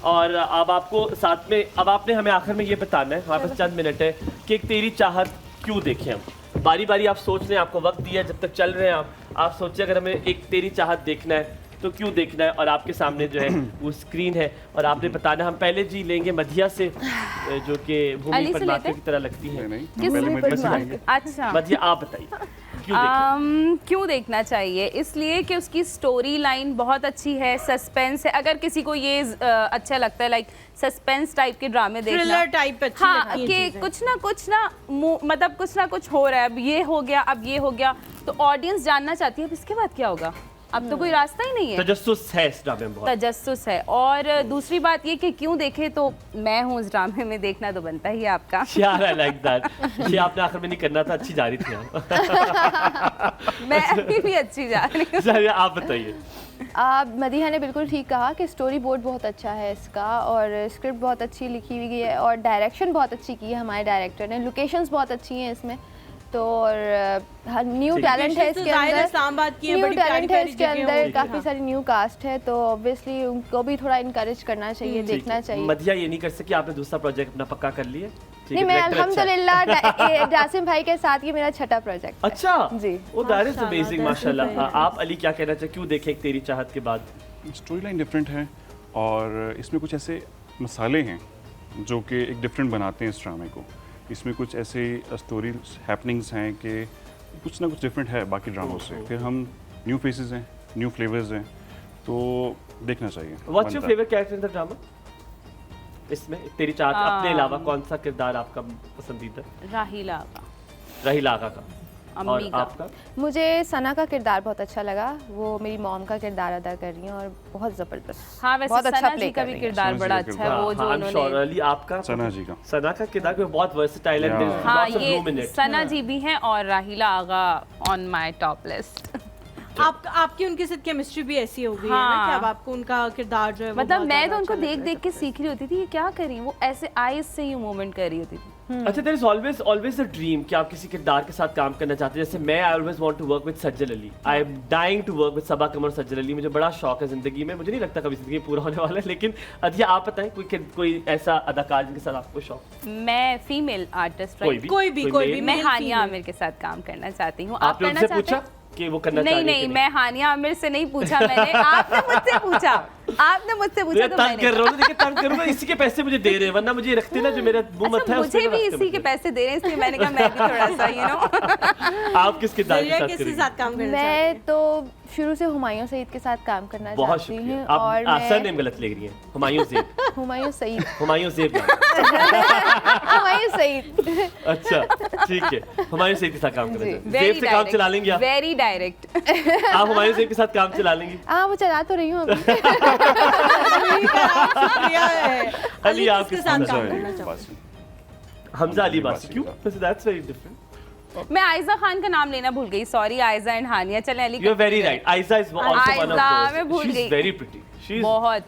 और अब आपको साथ में, अब आपने हमें आखिर में ये बताना है, हमारे पास चंद मिनट है, कि एक तेरी चाहत क्यों देखें हम। बारी बारी आप सोच रहे हैं, आपको वक्त दिया जब तक चल रहे हैं आप सोचिए अगर हमें एक तेरी चाहत देखना है तो क्यों देखना है। और आपके सामने जो है वो स्क्रीन है और आपने बताना। हम पहले जी लेंगे मदिया से, जो कि भूमि पदमाकर की तरह लगती है। अच्छा मदिया आप बताइए क्यों देखना चाहिए? इसलिए कि उसकी स्टोरी लाइन बहुत अच्छी है, सस्पेंस है। अगर किसी को ये अच्छा लगता है, लाइक सस्पेंस टाइप के ड्रामे देखना, थ्रिलर टाइप अच्छी लगती है कि कुछ ना कुछ हो रहा है, अब ये हो गया, अब ये हो गया, तो ऑडियंस जानना चाहती है अब इसके बाद क्या होगा, अब तो कोई रास्ता ही नहीं है। तजस्सुस है इस ड्रामे में बहुत। तजस्सुस है। और दूसरी बात ये कि क्यों देखे, तो मैं हूँ उस ड्रामे में, देखना तो बनता ही है आपका। यार आई लाइक दैट। ये आपने आखिर में नहीं करना था, अच्छी जा रही थी आप। मैं अभी भी अच्छी जा रही हूँ। चलिए आप बताइए। मदीहा ने बिल्कुल ठीक कहा कि स्टोरी बोर्ड बहुत अच्छा है इसका, और स्क्रिप्ट बहुत अच्छी लिखी हुई है, और डायरेक्शन बहुत अच्छी की है हमारे डायरेक्टर ने। लोकेशंस बहुत अच्छी हैं इसमें तो, और न्यू टैलेंट है इसके अंदर, न्यू टैलेंट है इसके अंदर, काफ़ी सारी न्यू कास्ट है, तो ऑब्वियसली उनको भी थोड़ा इनकरेज करना चाहिए, देखना चाहिए। मदिया ये नहीं कर सकी, आपने दूसरा प्रोजेक्ट अपना पक्का कर लिया? नहीं, मैं अल्हम्दुलिल्लाह जासिम भाई के साथ ये मेरा छठा प्रोजेक्ट। अच्छा जी, वो दैट इज अमेजिंग माशाल्लाह। आप अली क्या कहना चाहिए, क्यों देखें एक तेरी चाहत के बाद? स्टोरी लाइन डिफरेंट है और इसमें कुछ ऐसे मसाले हैं जो कि एक डिफरेंट बनाते हैं इस ड्रामे को। इसमें कुछ ऐसे स्टोरी हैपनिंग्स हैं कि कुछ ना कुछ डिफरेंट है बाकी ड्रामों से। फिर हम न्यू फेसेस हैं, न्यू फ्लेवर्स हैं, तो देखना चाहिए। What's your favourite character in the drama? इसमें तेरी चाहत अपने अलावा कौन सा किरदार आपका पसंदीदा? राहीला आगा का। और आपका? मुझे सना का किरदार बहुत अच्छा लगा, वो मेरी मॉम का किरदार अदा कर रही हैं और बहुत जबरदस्त। हाँ, वैसे बहुत अच्छा प्ले का भी किरदार बड़ा अच्छा है, वो जो उन्होंने। अली आपका? सना जी का। सना का किरदार बहुत वर्सेटाइल है। हाँ, ये सना जी भी हैं और राहीला आगा ऑन माय टॉप लिस्ट। आपकी उनके साथ केमिस्ट्री भी ऐसी हो गई है ना कि अब आपको उनका किरदार जो है, मतलब मैं तो उनको देख देख के सीख रही होती थी ये क्या कर रही है, वो ऐसे आईज से ही मूवमेंट कर रही होती थी। अच्छा, there is always a dream कि आप किसी किरदार के साथ काम करना चाहते हैं। जैसे मैं I always want to work with Sajal Ali. I am dying to work with Saba Qamar Sajal Ali. मुझे बड़ा शौक है जिंदगी में, मुझे नहीं लगता कभी जिंदगी पूरा होने वाला है। लेकिन अदिया आप बताएं कोई ऐसा अदाकार जिनके साथ आपको शौक? मैं फीमेल आर्टिस्ट, कोई भी मैं हानिया आमिर के साथ काम करना चाहती हूँ। आप करना चाहते हैं? कि वो करना नहीं, मैं हानिया आमिर से नहीं पूछा मैंने, आपने मुझसे पूछा तो मैंने कर रहा हूं, देखिए तंग करूंगा, इसी के पैसे मुझे दे रहे हैं, वरना मुझे रखते ना जो मेरा मुंह मत है मुझे भी इसी के पैसे दे रहे हैं, इसलिए मैंने कहा मैं भी थोड़ा सा आप किसके साथ काम करना? मैं तो शुरू से हुमायूं सईद के साथ काम करना चाहती हूँ। और आप सरनेम गलत लिख रही हैं। हुमायूं सईद। अच्छा ठीक है, हुमायूं सईद के साथ काम करना चाहते हैं। ज़ेब से काम चला लेंगे आप? Very direct. आप हुमायूं सईद के साथ काम चला लेंगी? हाँ, वो चला तो रही हूँ अभी। अली आप किसके साथ काम करना चाहते हैं? हमजा अली बासी। क्यों? That's very different. मैं आयजा खान का नाम लेना भूल गई, सॉरी। आयजा एंड हानिया। चलें Ali. You are very right. Ayeza is also one of those. मैं भूल गई। She is very pretty. She is बहुत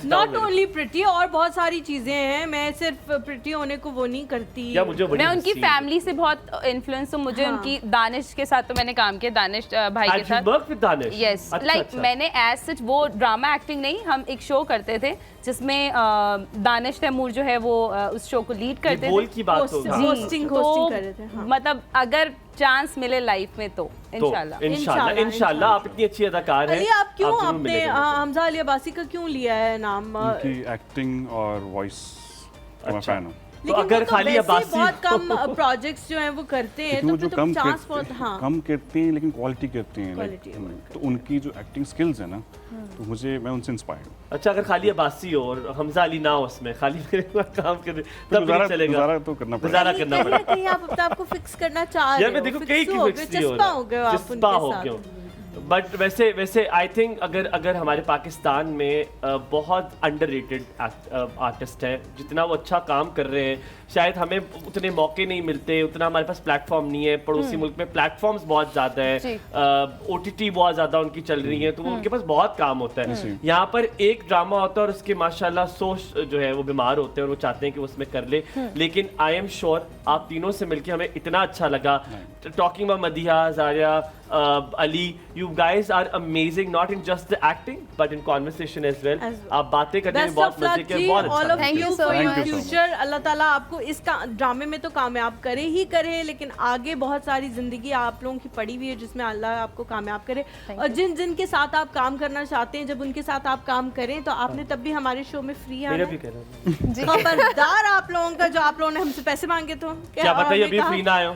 नॉट ओनली प्रिटी, और बहुत सारी चीजें हैं। मैं सिर्फ प्रिटी होने को वो नहीं करती। मैं उनकी फैमिली से बहुत इन्फ्लुएंस हूँ। मुझे उनकी दानिश के साथ तो मैंने काम किया, दानिश भाई के साथ। यस, लाइक मैंने एज सच वो ड्रामा एक्टिंग नहीं, हम एक शो करते थे जिसमें दानिश तैमूर जो है वो उस शो को लीड करते थे। होस्टिंग कर रहे थे। मतलब अगर चांस मिले लाइफ में तो इंशाल्लाह आप इतनी अच्छी अदाकार हैं। अली, आप क्यों आपने हमजा अली अब्बासी का क्यों लिया है नाम? उनकी एक्टिंग और वॉइस का मैं फैन हूं। तो अगर खाली अब्बासी बहुत कम प्रोजेक्ट्स जो हैं वो करते हैं, तो जो कम करते हैं लेकिन क्वालिटी करते हैं। तो उनकी जो एक्टिंग स्किल्स है ना, तो मैं उनसे इंस्पायर्ड हूं। अच्छा, अगर खाली अब्बासी हो और हमजा अली ना हो, उसमें खाली काम कर तब भी चलेगा? गुजारा तो करना पड़ेगा। गुजारा करना पड़ेगा। कहीं आप अपने आप को फिक्स करना चाह रहे हो? यार मैं देखो कई की फिक्स नहीं हो रहा, चिस्पा हो गया। बट वैसे आई थिंक अगर हमारे पाकिस्तान में बहुत अंडररेटेड आर्टिस्ट हैं, जितना वो अच्छा काम कर रहे हैं शायद हमें उतने मौके नहीं मिलते, उतना हमारे पास प्लेटफॉर्म नहीं है। पड़ोसी मुल्क में प्लेटफॉर्म्स बहुत ज़्यादा है, OTT बहुत ज़्यादा उनकी चल रही है, तो उनके पास बहुत काम होता है। यहाँ पर एक ड्रामा होता है और उसके माशाल्लाह सोच जो है वो बीमार होते हैं और वो चाहते हैं कि वो उसमें कर ले। लेकिन आई एम श्योर आप तीनों से मिलकर हमें इतना अच्छा लगा। टॉकिंग अबाउट मदिहा, जारिया, Ali, you guys are amazing, not in just the acting but in conversation as well. आप बातें करने में बहुत मजे के, बहुत अच्छा। Thank you for your future. अल्लाह ताला आपको इस ड्रामे में तो कामयाब करे ही करे, लेकिन आगे बहुत सारी जिंदगी आप लोगों की पड़ी हुई है जिसमें अल्लाह आपको कामयाब करे। और जिन के साथ आप काम करना चाहते हैं, जब उनके साथ आप काम करें तो आपने तब भी हमारे शो में फ्री आना है। खबरदार आप लोगों का, जो आप लोगों ने हमसे पैसे मांगे तो क्या बताइए, अभी फ्री ना आए हो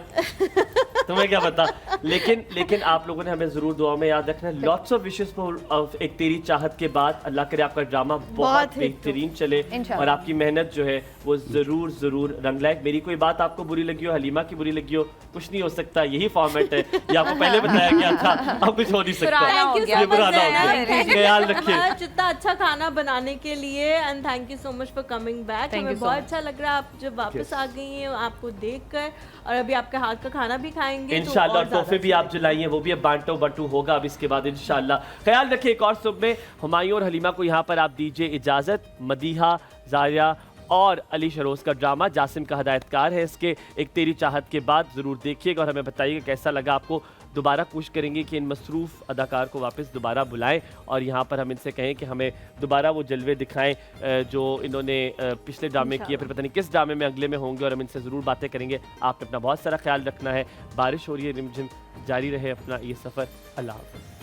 तुम्हें क्या पता। लेकिन आप लोगों ने हमें जरूर दुआ में याद रखना। लॉट्स ऑफ विशेस फॉर एक तेरी चाहत के बाद। अल्लाह करे आपका ड्रामा बहुत बेहतरीन चले और आपकी मेहनत जो है वो जरूर जरूर रंग लाए। मेरी कोई बात आपको बुरी लगी हो, हलीमा की बुरी लगी हो, कुछ नहीं हो सकता, यही फॉर्मेट है। ये आपको पहले बताया गया था, अब कुछ हो नहीं सकता। ये पुराना हो गया। ख्याल रखिए जितना अच्छा खाना बनाने के लिए, and thank you so much for coming back. हमें बहुत अच्छा लग रहा है आप जब वापस आ गई हैं आपको देखकर, और अभी आपके हाथ का खाना भी खाएंगे इंशाल्लाह। तोहफे भी आप जो लाई हैं वो भी अब बांटो बटू होगा अब इसके बाद इंशाल्लाह। ख्याल रखिए। एक और सुबह में हुमायूं और हलीमा को यहाँ पर आप दीजिए इजाजत। मदीहा, जारिया और अली शरोज का ड्रामा, जासिम का हदायतकार है इसके, एक तेरी चाहत के बाद जरूर देखिएगा और हमें बताइएगा कैसा लगा आपको। दोबारा कोशिश करेंगे कि इन मसरूफ़ अदाकार को वापस दोबारा बुलाएं और यहाँ पर हम इनसे कहें कि हमें दोबारा वो जलवे दिखाएं जो इन्होंने पिछले ड्रामे किए, फिर पता नहीं किस ड्रामे में अगले में होंगे, और हम इनसे ज़रूर बातें करेंगे। आपने अपना बहुत सारा ख्याल रखना है। बारिश हो रही है, रिमझिम, जारी रहे अपना ये सफ़र। अल्लाह हाफ़िज़।